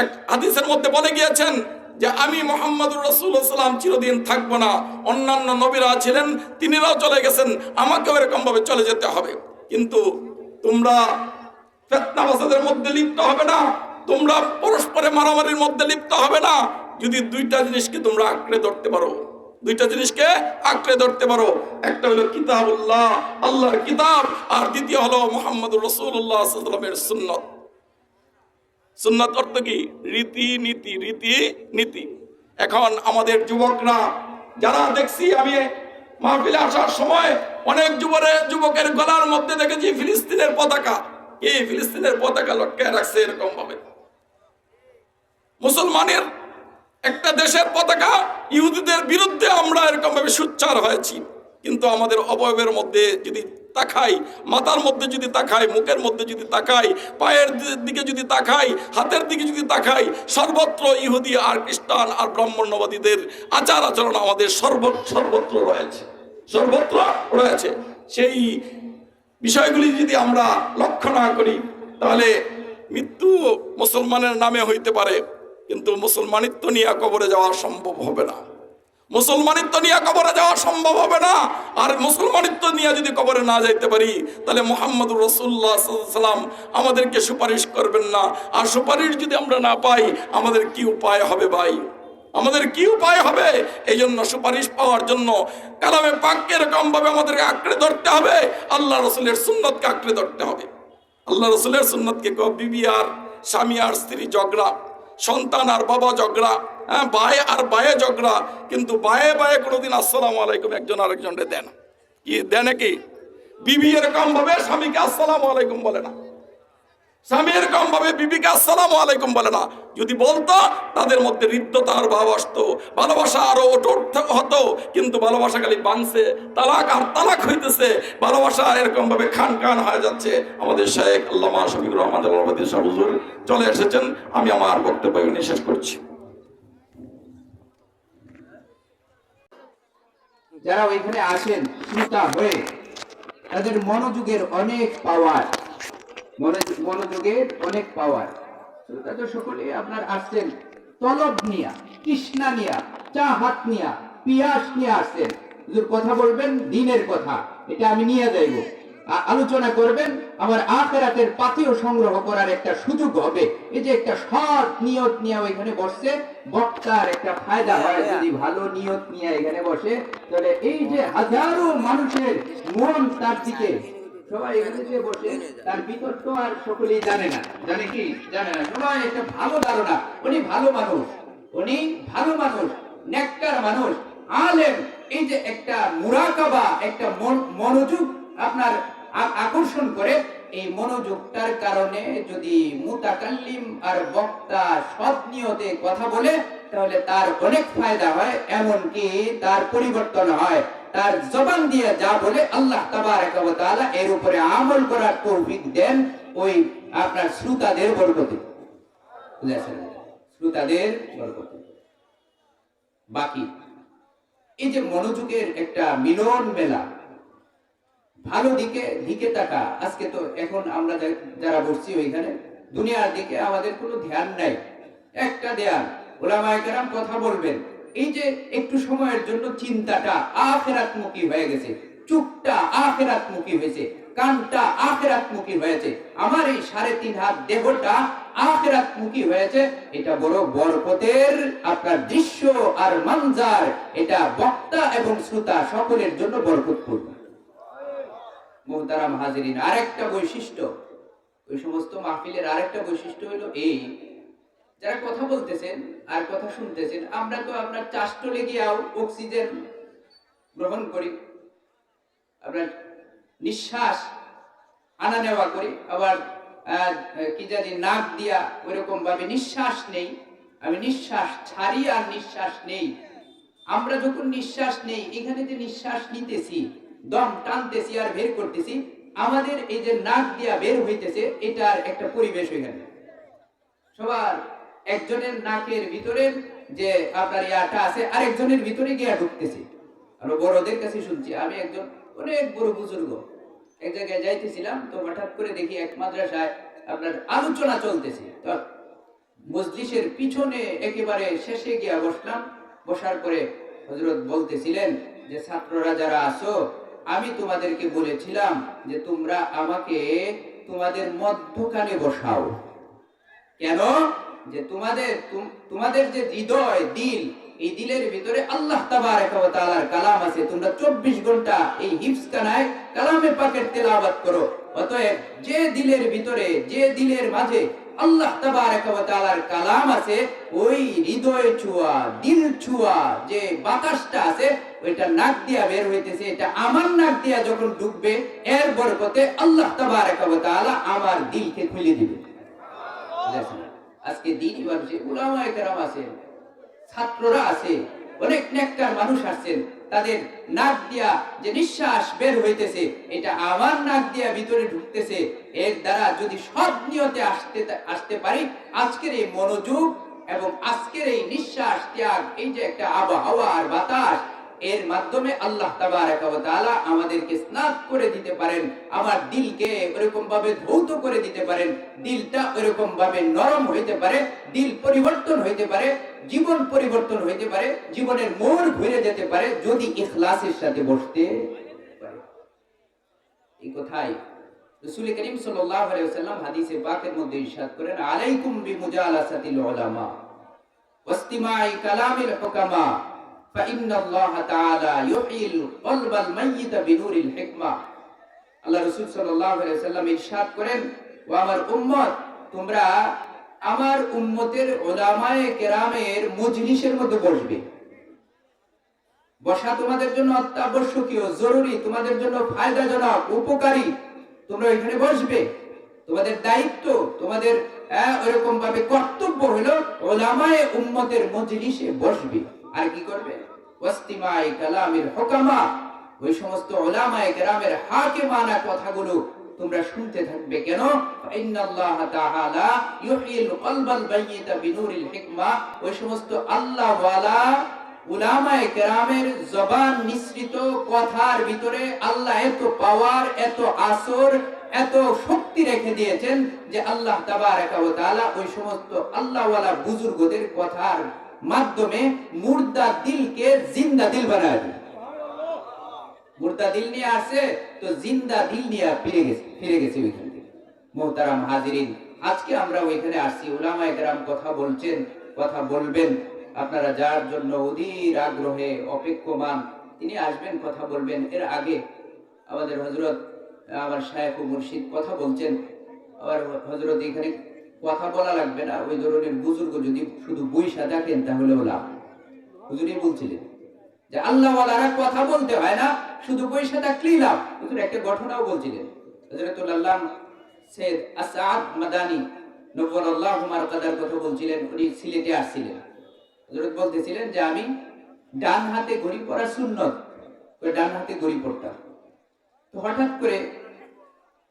এক হাদিসের মধ্যে বলে গিয়েছেন যে আমি মুহাম্মদুর রাসূলুল্লাহ সাল্লাল্লাহু আলাইহি ওয়াসাল্লাম চিরদিন থাকবো না। অন্যান্য নবীরা ছিলেন, তিনিরাও চলে গেছেন, আমাকেও এরকম ভাবে চলে যেতে হবে। কিন্তু তোমরা ফিতনা ফাসাদের মধ্যে লিপ্ত হবে না, তোমরা পরস্পরে মারামারির মধ্যে লিপ্ত হবে না, যদি দুইটা জিনিসকে তোমরা আঁকড়ে ধরতে পারো। দুইটা জিনিসকে আঁকড়ে ধরতে পারো, একটা হলো কিতাবুল্লাহ, আল্লাহর কিতাব, আর দ্বিতীয় হলো মুহাম্মদুর রাসূলুল্লাহ সাল্লাল্লাহু আলাইহি ওয়াসাল্লামের সুন্নাত। সুন্নাত অর্থ কি? রীতি নীতি, রীতি নীতি। এখন আমাদের যুবকরা যারা দেখছি, আমি মাহফিলে আসার সময় অনেক যুবকের গলার মধ্যে দেখেছি ফিলিস্তিনের পতাকা। এই ফিলিস্তিনের পতাকা লটকায় রাখছে এরকম ভাবে। মুসলমানের একটা দেশের পতাকা, ইহুদিদের বিরুদ্ধে আমরা এরকম ভাবে সোচ্চার হয়েছি, কিন্তু আমাদের অবয়বের মধ্যে যদি তাকাই, মাথার মধ্যে যদি তাকাই, মুখের মধ্যে যদি তাকাই, পায়ের দিকে যদি তাকাই, হাতের দিকে যদি তাকাই, সর্বত্র ইহুদি আর খ্রিস্টান আর ব্রাহ্মণ্যবাদীদের আচার আচরণ আমাদের সর্বত্র রয়েছে, সর্বত্র রয়েছে। সেই বিষয়গুলি যদি আমরা লক্ষ্য না করি, তাহলে মৃত্যু মুসলমানের নামে হইতে পারে, কিন্তু মুসলমানিত্ব নিয়ে কবরে যাওয়া সম্ভব হবে না। মুসলমানিত্ব নিয়ে কবরে যাওয়া সম্ভব হবে না। আর মুসলমানিত্ব নিয়ে যদি কবরে না যাইতে পারি, তাহলে মুহাম্মদুর রাসূলুল্লাহ সাল্লাল্লাহু আলাইহি ওয়াসাল্লাম আমাদেরকে সুপারিশ করবেন না। আর সুপারিশ যদি আমরা না পাই, আমাদের কি উপায় হবে ভাই? আমাদের কি উপায় হবে? এই জন্য সুপারিশ পাওয়ার জন্য কালামে পাককে এরকম ভাবে আমাদেরকে আঁকড়ে ধরতে হবে, আল্লাহ রাসূলের সুন্নতকে আঁকড়ে ধরতে হবে। আল্লাহ রাসূলের সুন্নতকে বিবি আর স্বামী আর স্ত্রী ঝগড়া, সন্তান আর বাবা ঝগড়া, হ্যাঁ, ভাই আর ভাইয়ে ঝগড়া, কিন্তু ভাইয়ে ভাইয়ে কোনোদিন আসসালামু আলাইকুম একজন আরেকজনকে দেন কি? দেয় নাকি? বিবি এরকম ভাবে স্বামীকে আসসালামু আলাইকুম বলে না, স্বামী এরকম ভাবে বিবিকে আসসালামু আলাইকুম বলে না। যদি বলতো, তাদের মধ্যে হৃদ্যতার ভাব আসতো, ভালোবাসা আরো অটুট হতো। কিন্তু ভালোবাসা খালি বাংছে, তালাক আর তালাক হইতেছে, ভালোবাসা এরকম ভাবে খান খান হয়ে যাচ্ছে। আমাদের শেখ আল্লামা শফিকুর রহমান আল-আলাবাদী সাহেব হুজুর চলে এসেছেন, আমি আমার বক্তব্য শেষ করছি। যারা ওইখানে আসেন শ্রোতা হয়ে, তাদের মনোযোগের অনেক পাওয়ার, মনোযোগের অনেক পাওয়ার। শ্রোতা তো সকলে আপনার আসছেন তলব নিয়া, তৃষ্ণা নিয়া, চাহাত নিয়া, পিয়াস নিয়ে আসছেন। হুজুর কথা বলবেন দ্বীনের কথা, এটা আমি নিয়ে যাইব, আলোচনা করবেন, আমার আখিরাতের পাথেয় সংগ্রহ করার একটা সুযোগ হবে। এই যে একটা সৎ নিয়ত নিয়ে ওইখানে বসছে, বক্তার একটা ফায়দা হয় যদি ভালো নিয়ত নিয়ে এখানে বসে, তাহলে এই যে হাজারো মানুষের মন তার দিকে, সবাই এখানে যে বসে, তার ভিতর তো আর সকলেই জানে না, জানে কি? জানে না। সবাই একটা ভালো ধারণা, উনি ভালো মানুষ, উনি ভালো মানুষ, নেককার মানুষ, আলেম। এই যে একটা মুরাকাবা, একটা মনোযোগ আপনার আকর্ষণ করে, এই মনোযোগটার কারণে যদি মুতাকাল্লিম আর বক্তা সৎ নিয়তে কথা বলে, তাহলে তার অনেক ফায়দা হয়, এমনকি তার পরিবর্তন হয়। তার জবান দিয়ে যা বলে আল্লাহ তাবারাকা ওয়া তাআলা এর উপরে আমল করার তৌফিক দেন ওই আপনার শ্রোতাদের বরকতে, বুঝেছেন? শ্রোতাদের বরকতে। বাকি এই যে মনোযোগের একটা মিলন মেলা, ভালো দিকে তাকা। আজকে তো এখন আমরা যারা বসছি ওইখানে, দুনিয়ার দিকে আমাদের কোনো ধ্যান নাই। একটা ধ্যান, ওলামায়ে কেরাম কথা বলবেন, এই যে একটু সময়ের জন্য চিন্তাটা আখিরাতমুখী হয়ে গেছে, চুপটা আখিরাতমুখী হয়েছে। কানটা আখিরাতমুখী হয়েছে, আমার এই 3.5 হাত দেহটা আখিরাতমুখী হয়েছে, এটা বড় বরকতের আপনার দৃশ্য আর মঞ্জার, এটা বক্তা এবং শ্রোতা সকলের জন্য বরকতপূর্ণ। মুহতারাম হাজিরিন, আরেকটা বৈশিষ্ট্য, ওই সমস্ত মাহফিলের আরেকটা বৈশিষ্ট্য হলো এই, যারা কথা বলতেছেন আর কথা শুনতেছেন, আমরা তো আপনার চাষটলে গিয়াও অক্সিজেন গ্রহণ করি, আপনার নিঃশ্বাস আনা নেওয়া করি, আবার কি জানি নাক দিয়া ওইরকম ভাবে নিঃশ্বাস নেই, আমি নিঃশ্বাস ছাড়ি আর নিঃশ্বাস নেই। আমরা যখন নিঃশ্বাস নেই, এখানে যে নিঃশ্বাস নিতেছি, দম টানতেছি আর বের করতেছি, আমাদের এই যে নাক দিয়া বের হইতেছে, এটার একটা পরিবেশ এখানে সবার একজনের নাকের ভিতরে যে আপনার ইয়াটা আছে আরেকজনের ভিতরে গিয়া ঢুকতেছে। আমরা বড়দের কাছে শুনছি, আমি একজন অনেক বড় বুজুর্গ এক জায়গায় যাইতেছিলাম, তো হঠাৎ করে দেখি এক মাদ্রাসায় আপনার আলোচনা চলতেছে, তো মজলিসের পিছনে একেবারে শেষে গিয়া বসলাম। বসার পরে হযরত বলতেছিলেন যে ছাত্ররা যারা আছো, আমি তোমাদেরকে বলেছিলাম যে তোমরা আমাকে তোমাদের মধ্যখানে বসাও। কেন? যে তোমাদের যে হৃদয়, দিল, এই দিলের ভিতরে আল্লাহ তাবারক ওয়া তাআলার কালাম আছে, তোমরা 24 ঘন্টা এই হিফজখানায় কালামে পাকের তেলাওয়াত করো। অতএব যে দিলের ভিতরে, যে দিলের মাঝে আল্লাহ তাবারক ওয়া তাআলার কালাম আছে, ওই হৃদয় ছোঁয়া, দিল ছোঁয়া যে বাতাসটা আছে, ওইটা নাক দিয়া বের হইতেছে, এটা আমার নাক দিয়া যখন ঢুকবে, এর বরকতে আল্লাহ তাবারক ওয়া তাআলা আমার দিলকে খুলে দিবে। আজকে দিনই মানুষ, উলামায়ে কেরাম আছে, ছাত্ররা আছে, অনেক নেককার মানুষ আছেন, তাদের নাক দিয়া যে নিঃশ্বাস বের হইতেছে, এটা আমার নাক দিয়া ভিতরে ঢুকতেছে। এর দ্বারা যদি সৎ নিয়তে আসতে পারি, আজকের এই মনোযোগ এবং আজকের এই নিঃশ্বাস ত্যাগ, এই যে একটা আবহাওয়া আর বাতাস, এর মাধ্যমে আল্লাহ তাবারক ওয়া তাআলা আমাদেরকে স্নাত করে দিতে পারেন, আমার দিলকে ওরকম ভাবে ধৌত করে দিতে পারেন, দিলটা ওরকম ভাবে নরম হইতে পারে, দিল পরিবর্তন হইতে পারে, জীবন পরিবর্তন হইতে পারে, জীবনের মোড় ঘুরে যেতে পারে, যদি ইখলাসের সাথে বসতে পারে। এই কথাই রাসূল করিম সাল্লাল্লাহু আলাইহি ওয়াসাল্লাম হাদিসে পাকের মধ্যে ইরশাদ করেন, আলাইকুম বিমুজালাসাতিল উলামা ওয়াসতিমাই কালামিল হুকামা ফাইন্নাল্লাহা তাআলা ইউহিল কলবাল মাইয়িত বিনুরিল হিকমা। আল্লাহ রাসূল সাল্লাল্লাহু আলাইহি ওয়াসাল্লাম ইরশাদ করেন, ও আমার উম্মত, তোমরা আমার উম্মতের উলামায়ে কেরামের মজলিসের মধ্যে বসবে। বসা তোমাদের জন্য অত্যাবশ্যকীয়, জরুরি, তোমাদের জন্য ফায়দাজনক, উপকারী। তোমরা এখানে বসবে, তোমাদের দায়িত্ব, তোমাদের এরকম ভাবে কর্তব্য হলো উলামায়ে উম্মতের মজলিসে বসবে। আর কি করবে? ওয়াসতিমাই কালামিল হুকামা, ওই সমস্ত উলামায়ে কেরামের হাকিমানা কথাগুলো তোমরা শুনতে থাকবে। কেন? ইন্নাল্লাহা তাআলা ইউহিল কলবাল মাইয়িতা বিনুরিল হিকমা, ওই সমস্ত আল্লাহ ওয়ালা উলামায়ে কেরামের জবান নিঃসৃত কথার ভিতরে আল্লাহ এত পাওয়ার, এত আসর, এত শক্তি রেখে দিয়েছেন যে আল্লাহ তাবারক ওয়া তাআলা ওই সমস্ত আল্লাহ ওয়ালা বুজুর্গদের কথার মাধ্যমে মুর্দা দিলকে জিন্দা দিল বানায় দেয়। মুর্দা দিল নিয়ে আসে, তো জিন্দা দিল নিয়ে ফিরে গেছে ওইখান থেকে। মুহতারাম হাজিরিন, আজকে আমরা ওইখানে আসছি, উলামায়ে কেরাম কথা বলছেন, কথা বলবেন। আপনারা যার জন্য অধীর আগ্রহে অপেক্ষমান, তিনি আসবেন, কথা বলবেন। এর আগে আমাদের হযরত, আমার শায়েখ ও মুর্শিদ কথা বলছেন। আবার হযরত এখানে কথা বলা লাগবে না, ওই ধরনের বুজুর্গ যদি শুধু বইসা দেখেন তাহলেও লাভ। হুজুরই বলছিলেন যে আল্লাহ ওয়ালারা কথা বলতে হয় না, শুধু বইসা থাকলেই লাভ। হুজুর একটা ঘটনাও বলছিলেন। হযরতুল আল্লামা সৈয়দ আসাদ মাদানী নওয়ারাল্লাহু মারকাদার কথা বলছিলেন। উনি সিলেটে আসছিলেন। হযরত বলতেছিলেন যে আমি ডান হাতে ঘড়ি পরা সুন্নত, ওই ডান হাতে ঘড়ি পড়তাম। তো হঠাৎ করে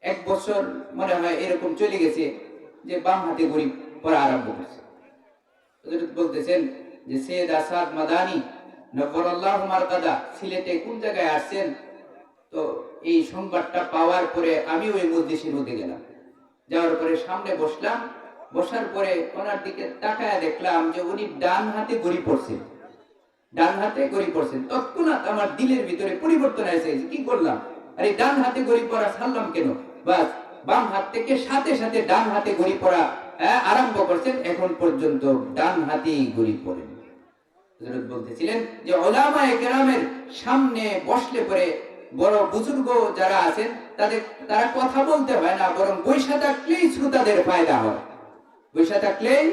এক বছর মনে হয় এরকম চলে গেছে যে বাম হাতে ঘড়ি পরা আরম্ভ করছে। হযরত বলতেছেন যে সৈয়দ আসাদ মাদানী নওয়ারাল্লাহু মারকাদা সিলেটে কোন জায়গায় আসছেন। তো এই সংবাদটা পাওয়ার পরে আমি ওই মজলিসের মধ্যে গেলাম। যাওয়ার পরে সামনে বসলাম। বসার পরে ওনার দিকে তাকায়া দেখলাম যে উনি ডান হাতে ঘড়ি পড়ছেন, ডান হাতে ঘড়ি পড়ছেন। তৎক্ষণাৎ আমার দিলের ভিতরে পরিবর্তন এসে গেছে। কি করলাম? আরে ডান হাতে ঘড়ি পরা ছাড়লাম কেন, বাস বাম হাত থেকে সাথে সাথে ডান হাতে ঘড়ি পরা আরম্ভ করছেন, এখন পর্যন্ত ডান হাতেই ঘড়ি পড়েন। হযরত বলতেছিলেন যে উলামায়ে কেরামের সামনে বসলে পরে বড় বুজুর্গ যারা আছেন তারা কথা বলতে হয় না, বরং বৈশা থাকলেই শ্রোতাদের ফায়দা হয়, বৈশা থাকলেই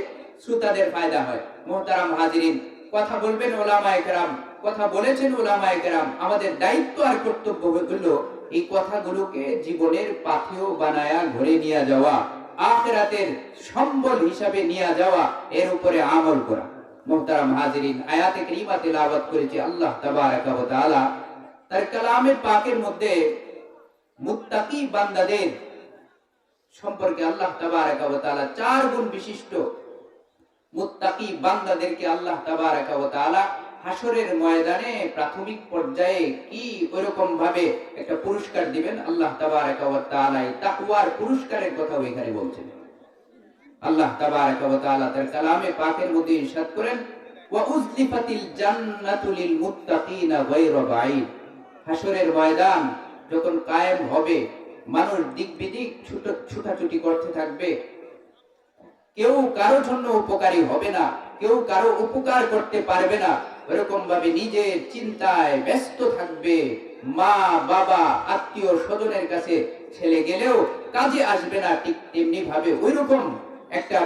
শ্রোতাদের ফায়দা হয়। মুহতারাম হাজিরিন, কথা বলবেন উলামায়ে কেরাম, কথা বলেছেন উলামায়ে কেরাম, আমাদের দায়িত্ব আর কর্তব্য হলো এই কথাগুলোকে জীবনের পাথেয় বানায়া ঘরে নিয়ে যাওয়া, আখিরাতের সম্বল হিসাবে নিয়ে যাওয়া, এর উপরে আমল করা। মুহতারাম হাজিরিন, আয়াতে কারিমা তেলাওয়াত করেছে আল্লাহ তাবারাকা ওয়া তাআলা তার কালামে পাকের মধ্যে মুত্তাকি বান্দাদের সম্পর্কে আল্লাহ তাবারাকা ওয়া তাআলা 4 গুণ বিশিষ্ট মুত্তাকি বান্দাদেরকে আল্লাহ তাবারাকা ওয়া তাআলা হাসরের ময়দানে প্রাথমিক পর্যায়ে কি ওইরকম ভাবে একটা পুরস্কার দিবেন, আল্লাহ তাবারাকা ওয়া তাআলা তাকওয়ার পুরস্কারের কথা এখানে বলছেন। আল্লাহ তাবারাকা ওয়া তাআলা তার কালামে পাকের মধ্যে ইরশাদ করেন, ওয়া উযলিফাতিল জান্নাতু লিল মুত্তাকিনা গায়রা বাঈদ। হাসরের ময়দান যখন কায়েম হবে, মানুষ দিক বিদিক ছুটাছুটি করতে থাকবে, কেউ কারো জন্য উপকারী হবে না, কেউ কারো উপকার করতে পারবে না, এরকম ভাবে নিজের চিন্তায় ব্যস্ত থাকবে। মা বাবা আত্মীয় স্বজনের কাছে ছেলে গেলেও কাজে আসবে না, ঠিক তেমনি ভাবে ওইরকম একটা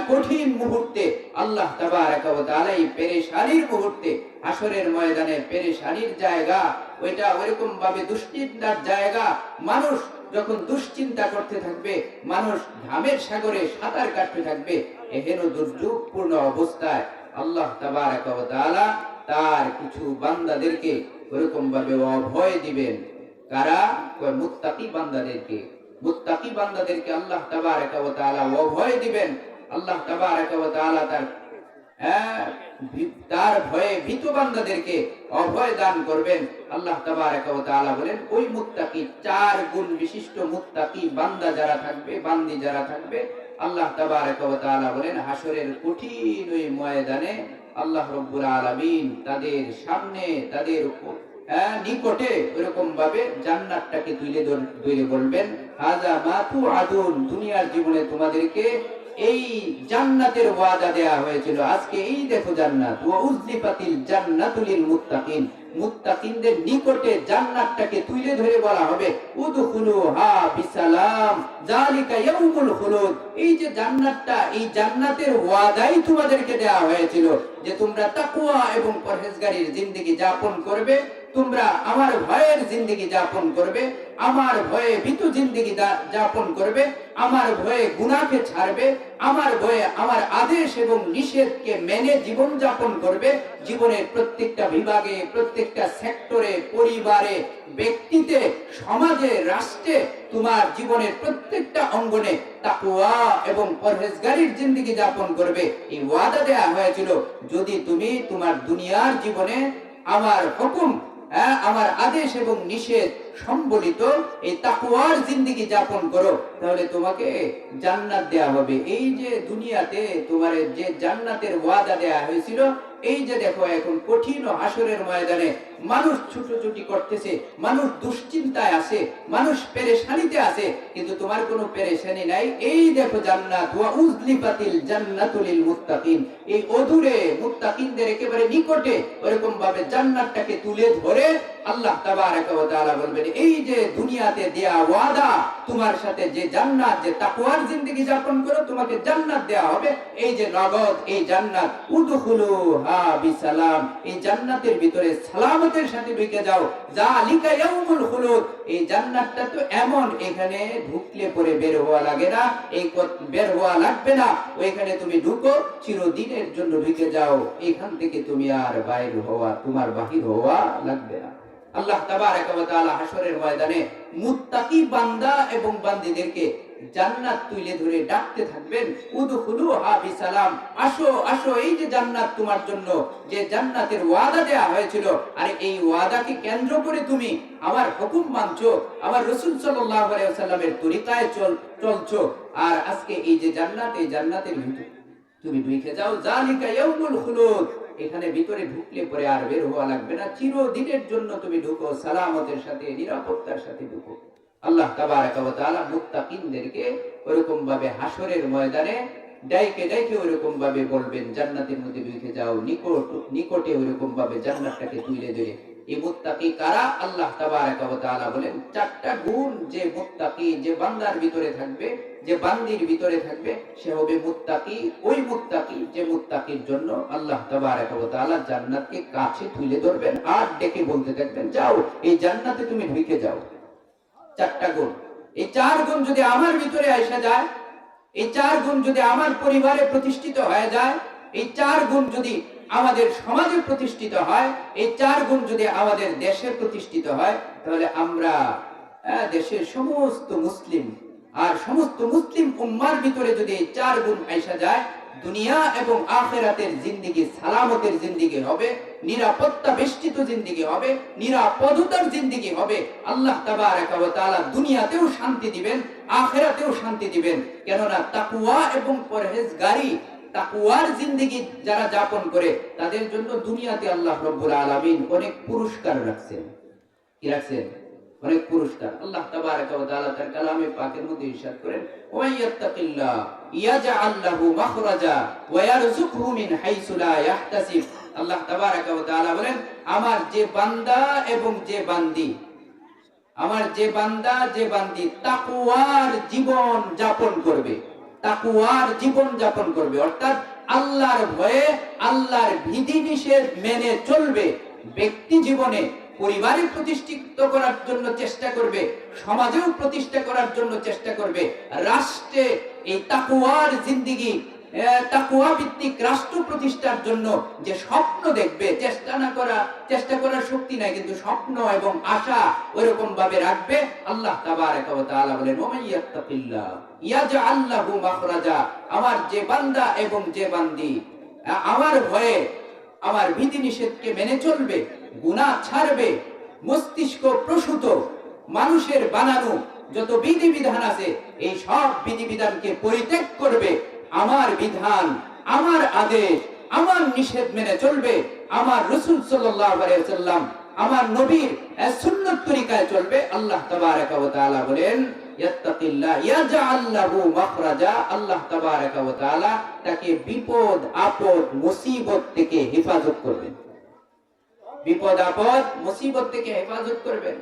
কঠিন মুহূর্তে আল্লাহ তাবারাকা ওয়া তাআলা এই পেরেশানির মুহূর্তে, হাসরের ময়দানে পেরেশানির জায়গা ওইটা, ওইরকম ভাবে দুশ্চিন্তার জায়গা। মানুষ যখন দুশ্চিন্তা করতে থাকবে, মানুষ ঘামের সাগরে সাঁতার কাটতে থাকবে, এহেন দুর্যোগপূর্ণ অবস্থায় আল্লাহ তাবারাকা ওয়া তাআলা তার কিছু বান্দাদেরকে ওইরকম ভাবে অভয় দিবেন। কারা? মুত্তাকি বান্দাদেরকে। মুত্তাকি বান্দাদেরকে আল্লাহ তাবারাকা ওয়া তাআলা অভয় দিবেন। আল্লাহ তাবারাকা ওয়া তাআলা তার ভয়ে ভীত বান্দাদেরকে অভয় দান করবেন। আল্লাহ তাবারাকা ওয়া তাআলা বলেন, ওই মুত্তাকি 4 গুণ বিশিষ্ট মুত্তাকি বান্দা যারা থাকবে, বান্দি যারা থাকবে, আল্লাহ তাবারাকা ওয়া তাআলা বলেন হাসরের কঠিন ওই ময়দানে আল্লাহ রাব্বুল আলামিন তাদের সামনে, তাদের নিকটে এরকম ভাবে জান্নাতটাকে তুলে ধরে বলবেন, হাযা মা তুআদুন, দুনিয়ার জীবনে তোমাদেরকে এই জান্নাতের ওয়াদা দেয়া হয়েছিল, আজকে এই দেখো জান্নাত। ওয়া উযলিফাতিল জান্নাতু লিল মুত্তাকিন, মুত্তাকিনদের নিকটে জান্নাতটাকে তুলে ধরে বলা হবে, উদখুলুহা বিসালাম যালিকা ইয়াউমুল খুলুদ। এই যে জান্নাতটা, এই জান্নাতের ওয়াদাই তোমাদেরকে দেয়া হয়েছিল যে তোমরা তাকওয়া এবং পরহেজগারির জিন্দেগি যাপন করবে, তোমরা আমার ভয়ের জিন্দেগি যাপন করবে, আমার ভয়ে ভীত জিন্দেগি যাপন করবে, আমার ভয়ে গুনাহকে ছাড়বে, আমার ভয়ে আমার আদেশ এবং নিষেধকে মেনে জীবন যাপন করবে। জীবনের প্রত্যেকটা বিভাগে, প্রত্যেকটা সেক্টরে, পরিবারে, ব্যক্তিতে, সমাজে, রাষ্ট্রে, তোমার জীবনের প্রত্যেকটা অঙ্গনে তাকওয়া এবং পরহেজগারির জিন্দেগি যাপন করবে। এই ওয়াদা দেয়া হয়েছিল, যদি তুমি তোমার দুনিয়ার জীবনে আমার হুকুম, আমার আদেশ এবং নিষেধ সম্বলিত এই তাকওয়ার জিন্দেগি যাপন করো, তাহলে তোমাকে জান্নাত দেয়া হবে। এই যে দুনিয়াতে তোমার যে জান্নাতের ওয়াদা দেয়া হয়েছিল, এই যে দেখো এখন কঠিন হাসরের ময়দানে মানুষ ছুটোছুটি করতেছে, মানুষ দুশ্চিন্তায় আছে, মানুষ পেরেশানিতে আছে, কিন্তু তোমার কোনো পেরেশানি নাই। এই দেখো জান্নাত, ওয়া উযলিফাতিল জান্নাতু লিল মুত্তাকিন, এই অদূরে মুত্তাকিনদের একেবারে নিকটে এরকম ভাবে জান্নাতটাকে তুলে ধরে আল্লাহ তাবারাকা ওয়া তাআলা বলবেন, এই যে দুনিয়াতে দেয়া ওয়াদা তোমার সাথে, যে জান্নাত, যে তাকওয়ার জিন্দেগি যাপন করো তোমাকে জান্নাত দেয়া হবে, এই যে নগদ এই জান্নাত, উদখুলুহা বিসালাম, এই জান্নাতের ভিতরে সালামতের সাথে ঢুকে যাও, যালিকা ইয়াউমুল খুলুদ, এই জান্নাতটা তো এমন, এখানে ঢুকলে পরে বের হওয়া লাগে না, এই বের হওয়া লাগবে না, ওইখানে তুমি ঢুকো, চিরদিনের জন্য ঢুকে যাও, এখান থেকে তুমি আর বাইর হওয়া, তোমার বাহির হওয়া লাগবে না। আল্লাহ তাবারাকা ওয়া তাআলা হাসরের ময়দানে মুত্তাকি বান্দা এবং বান্দীদেরকে জান্নাত তুলে ধরে ডাকতে থাকবেন, উদখুলুহা বিসালাম, আসো আসো, এই যে জান্নাত তোমার জন্য, যে জান্নাতের ওয়াদা দেয়া হয়েছিল, আর এই ওয়াদাকে কেন্দ্র করে তুমি আমার হুকুম মানছো, আমার রাসূল সাল্লাল্লাহু আলাইহি ওয়াসাল্লামের তরিকায় চলছো, আর আজকে এই যে জান্নাত, এই জান্নাতের ভিতরে তুমি ঢুকে যাও, যালিকা ইয়াউমুল খুলুদ, এখানে ভিতরে ঢুকলে পরে আর বের হওয়া লাগবে না, চিরদিনের জন্য তুমি ঢুকো, সালামতের সাথে, নিরাপত্তার সাথে ঢুকো। আল্লাহ তাবারাকা ওয়া তাআলা মুত্তাকিনদেরকে ওরকম ভাবে হাসরের ময়দানে ডাইকে ডাইকে ওরকম ভাবে বলবেন, জান্নাতের মধ্যে ঢুকে যাও, নিকটে ওরকম ভাবে জান্নাতটাকে তুলে ধরে। এই মুত্তাকি কারা? আল্লাহ তাবারাকা ওয়া তাআলা বলেন, চারটা গুণ যে মুত্তাকি, যে বান্দার ভিতরে থাকবে, যে বান্দির ভিতরে থাকবে, সে হবে মুত্তাকি। ওই মুত্তাকি যে মুত্তাকির জন্য আল্লাহ তাবারাকা ওয়া তাআলা জান্নাতকে কাছে তুলে ধরবেন আর ডেকে বলতে থাকবেন, যাও এই জান্নাতে তুমি ঢুকে যাও। চারটা গুণ, এই চার গুণ যদি আমার ভিতরে আসা যায়, এই চার গুণ যদি আমার পরিবারে প্রতিষ্ঠিত হয়ে যায়, এই চার গুণ যদি আমাদের সমাজে প্রতিষ্ঠিত হয়, এই চার গুণ যদি আমাদের দেশে প্রতিষ্ঠিত হয়, তাহলে আমরা দেশের সমস্ত মুসলিম আর সমস্ত মুসলিম উম্মার ভিতরে যদি এই চার গুণ আইসা যায়, দুনিয়া এবং আখিরাতের জিন্দেগি সালামতের জিন্দেগি হবে, নিরাপত্তা বেষ্টিত জিন্দেগি হবে, নিরাপদতার জিন্দেগি হবে। আল্লাহ তাবারাকা ওয়া তাআলা দুনিয়াতেও শান্তি দিবেন, আখিরাতেও শান্তি দিবেন। কেননা তাকওয়া এবং পরহেজগারি, তাকওয়ার জিন্দেগি যারা যাপন করে, তাদের জন্য দুনিয়াতে আল্লাহ রাব্বুল আলামিন অনেক পুরস্কার রাখছেন। কি রাখছেন? অনেক পুরস্কার। আল্লাহ তাবারাকা ওয়া তাআলা তার কালামে পাকের মধ্যে ইরশাদ করেন, ওয়া ইয়াত্তাকিল্লাহ ইয়াজআল লাহু মাখরাজা ওয়া ইয়ারযুকহু মিন হাইসু লা ইয়াহতাসিব। আল্লাহ তাবারাকা ওয়া তাআলা বলেন, আমার যে বান্দা এবং যে বান্দি, আমার যে বান্দা যে বান্দি তাকওয়ার জীবন যাপন করবে, তাকওয়ার জীবন যাপন করবে, অর্থাৎ আল্লাহর ভয়ে, আল্লাহর বিধিনিষেধ মেনে চলবে, ব্যক্তি জীবনে পরিবারে প্রতিষ্ঠিত করার জন্য চেষ্টা করবে, সমাজেও প্রতিষ্ঠা করার জন্য চেষ্টা করবে, রাষ্ট্রে এই তাকওয়ার জিন্দেগি, তাকওয়া ভিত্তিক রাষ্ট্র প্রতিষ্ঠার জন্য যে স্বপ্ন দেখবে, চেষ্টা করার শক্তি নাই, কিন্তু স্বপ্ন এবং আশা ওইরকম ভাবে রাখবে। আল্লাহ তাবারাকা ওয়া তাআলা বলেন, ওয়া মাইয়াত্তাকিল্লাহ ইয়াজআল লাহু মাখরাজা, আমার যে বান্দা এবং যে বান্দি আমার ভয়ে, আমার বিধিনিষেধকে মেনে চলবে, গুনাহ ছাড়বে, মস্তিষ্ক প্রসূত মানুষের বানানো যত বিধিবিধান আছে, এই সব বিধিবিধানকে পরিত্যাগ করবে, আমার বিধান, আমার আদেশ, আমার নিষেধ মেনে চলবে, আমার রাসূল সাল্লাল্লাহু আলাইহি ওয়াসাল্লাম, আমার নবীর সুন্নাত তরিকায় চলবে। আল্লাহ তাবারাকা ওয়া তাআলা বলেন, ইয়াত্তাকিল্লাহ ইয়াজআল লাহু মাখরাজা, আল্লাহ তাবারাকা ওয়া তাআলা তাকে বিপদ আপদ মুসিবত থেকে হেফাজত করবেন, বিপদ আপদ মুসিবত থেকে হেফাজত করবেন।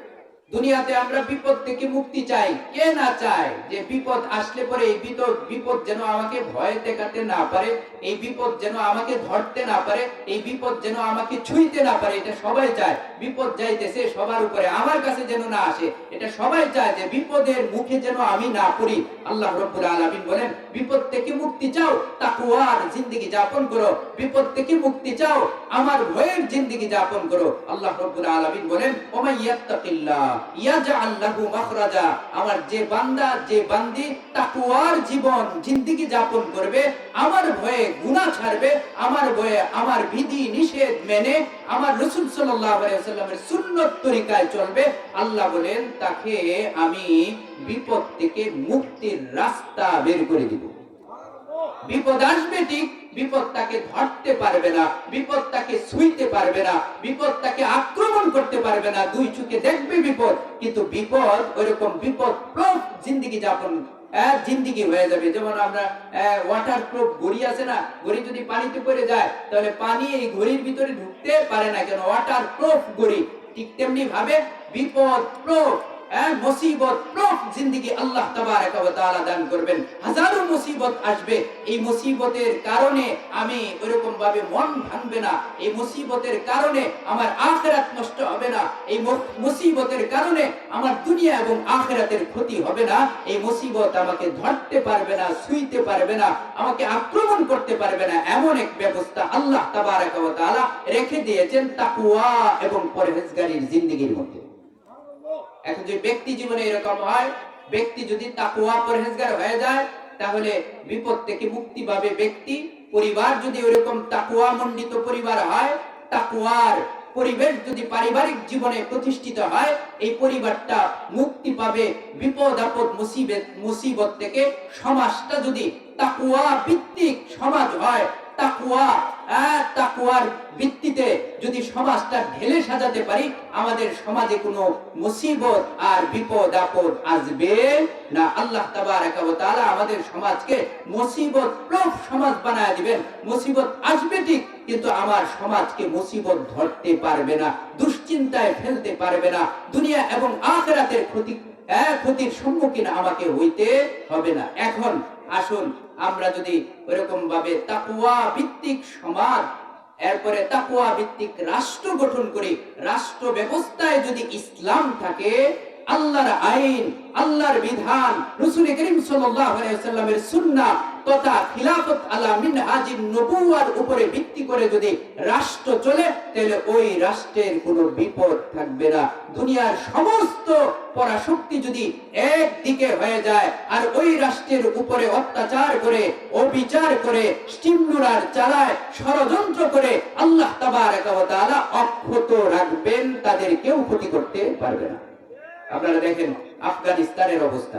দুনিয়াতে আমরা বিপদ থেকে মুক্তি চাই, কে না চায় যে বিপদ আসলে পরে এই বিপদ যেন আমাকে ভয় দেখাতে না পারে, এই বিপদ যেন আমাকে ধরতে না পারে, এই বিপদ যেন আমাকে ছুঁইতে না পারে, এটা সবাই চায়। বিপদ যাইতেছে সবার উপরে, আমার কাছে যেন না আসে, এটা সবাই চায়, যে বিপদের মুখে যেন আমি না পড়ি। আল্লাহ রাব্বুল আলামিন বলেন, বিপদ থেকে মুক্তি চাও, তাকওয়ার জিন্দেগি যাপন করো, বিপদ থেকে মুক্তি চাও, আমার ভয়ের জিন্দেগি যাপন করো। আল্লাহ রাব্বুল আলামিন বলেন, ওয়া মাইয়াত্তাকিল্লাহ ইয়াজআল লাহু মাখরাজা, আমার যে বান্দা যে বান্দি তাকওয়ার জীবন জিন্দেগি যাপন করবে, আমার ভয়ে গুনাহ ছাড়বে, আমার ভয়ে আমার বিধি নিষেধ মেনে আমার রাসূল সাল্লাল্লাহু আলাইহি ওয়াসাল্লামের সুন্নাত তরিকায় চলবে, আল্লাহ বলেন তাকে আমি বিপদ থেকে মুক্তির রাস্তা বের করে দিব। বিপদ আসবে ঠিক, বিপদ তাকে ধরতে পারবে না, বিপদ তাকে ছুঁইতে পারবে না, বিপদ তাকে আক্রমণ করতে পারবে না, দুই চোখে দেখবে বিপদ, কিন্তু বিপদ ওইরকম বিপদ প্রুফ জিন্দেগি যাপন জিন্দেগি হয়ে যাবে। যেমন আমরা ওয়াটার প্রুফ ঘড়ি আছে না, ঘড়ি যদি পানিতে পড়ে যায় তাহলে পানি এই ঘড়ির ভিতরে ঢুকতে পারে না, কেন ওয়াটার প্রুফ ঘড়ি। ঠিক তেমনি ভাবে বিপদ প্রুফ, মুসিবত প্রুফ জিন্দেগি আল্লাহ তাবারাকা ওয়া তাআলা দান করবেন। হাজারো মুসিবত আসবে, এই মুসিবতের কারণে আমি ওরকম ভাবে মন ভাঙবে না, এই মুসিবতের কারণে আমার আখিরাত নষ্ট হবে না, এই মুসিবতের কারণে আমার দুনিয়া এবং আখিরাতের ক্ষতি হবে না, এই মুসিবত আমাকে ধরতে পারবে না, ছুঁইতে পারবে না, আমাকে আক্রমণ করতে পারবে না, এমন এক ব্যবস্থা আল্লাহ তাবারাকা ওয়া তাআলা রেখে দিয়েছেন তাকওয়া এবং পরহেজগারির জিন্দেগির মধ্যে। এখন যে ব্যক্তি জীবনে এরকম হয়, ব্যক্তি যদি তাকওয়া পরহেজগার হয়ে যায়, তাহলে বিপদ থেকে মুক্তি পাবে ব্যক্তি। পরিবার যদি ওরকম তাকওয়া মণ্ডিত পরিবার হয়, তাকওয়ার পরিবেশ যদি পারিবারিক জীবনে প্রতিষ্ঠিত হয়, এই পরিবারটা মুক্তি পাবে বিপদ আপদ মুসিবত থেকে। সমাজটা যদি তাকওয়া ভিত্তিক সমাজ হয়, তাকওয়া, তাকওয়ার ভিত্তিতে যদি সমাজটা ঢেলে সাজাতে পারি, আমাদের সমাজে কোনো মুসিবত আর বিপদ আপদ আসবে না। আল্লাহ তাবারাকা ওয়া তাআলা আমাদের সমাজকে মুসিবত প্রফ সমাজ বানায় দিবেন। মুসিবত আসবে ঠিক, কিন্তু আমার সমাজকে মুসিবত ধরতে পারবে না, দুশ্চিন্তায় ফেলতে পারবে না, দুনিয়া এবং আখিরাতের ক্ষতির সম্মুখীন আমাকে হইতে হবে না। এখন আসুন আমরা যদি ওইরকম ভাবে তাকওয়া ভিত্তিক সমাজ, এরপরে তাকওয়া ভিত্তিক রাষ্ট্র গঠন করি, রাষ্ট্র ব্যবস্থায় যদি ইসলাম থাকে, আল্লাহর আইন, আল্লাহর বিধান, রাসূল করিম সাল্লাল্লাহু আলাইহি ওয়াসাল্লামের সুন্নাহ তথা খিলাফত আলা মিনহাজিন নবুওয়ার উপরে ভিত্তি করে যদি রাষ্ট্র চলে, তাহলে ওই রাষ্ট্রের কোনো বিপদ থাকবে না। দুনিয়ার সমস্ত পরাশক্তি যদি একদিকে হয়ে যায় আর ওই রাষ্ট্রের উপরে অত্যাচার করে, অবিচার করে, স্টিমুলার চালায়, ষড়যন্ত্র করে, আল্লাহ তাবারাকা ওয়া তাআলা অক্ষত রাখবেন, তাদের কেউ ক্ষতি করতে পারবে না। আপনারা দেখেন আফগানিস্তানের অবস্থা।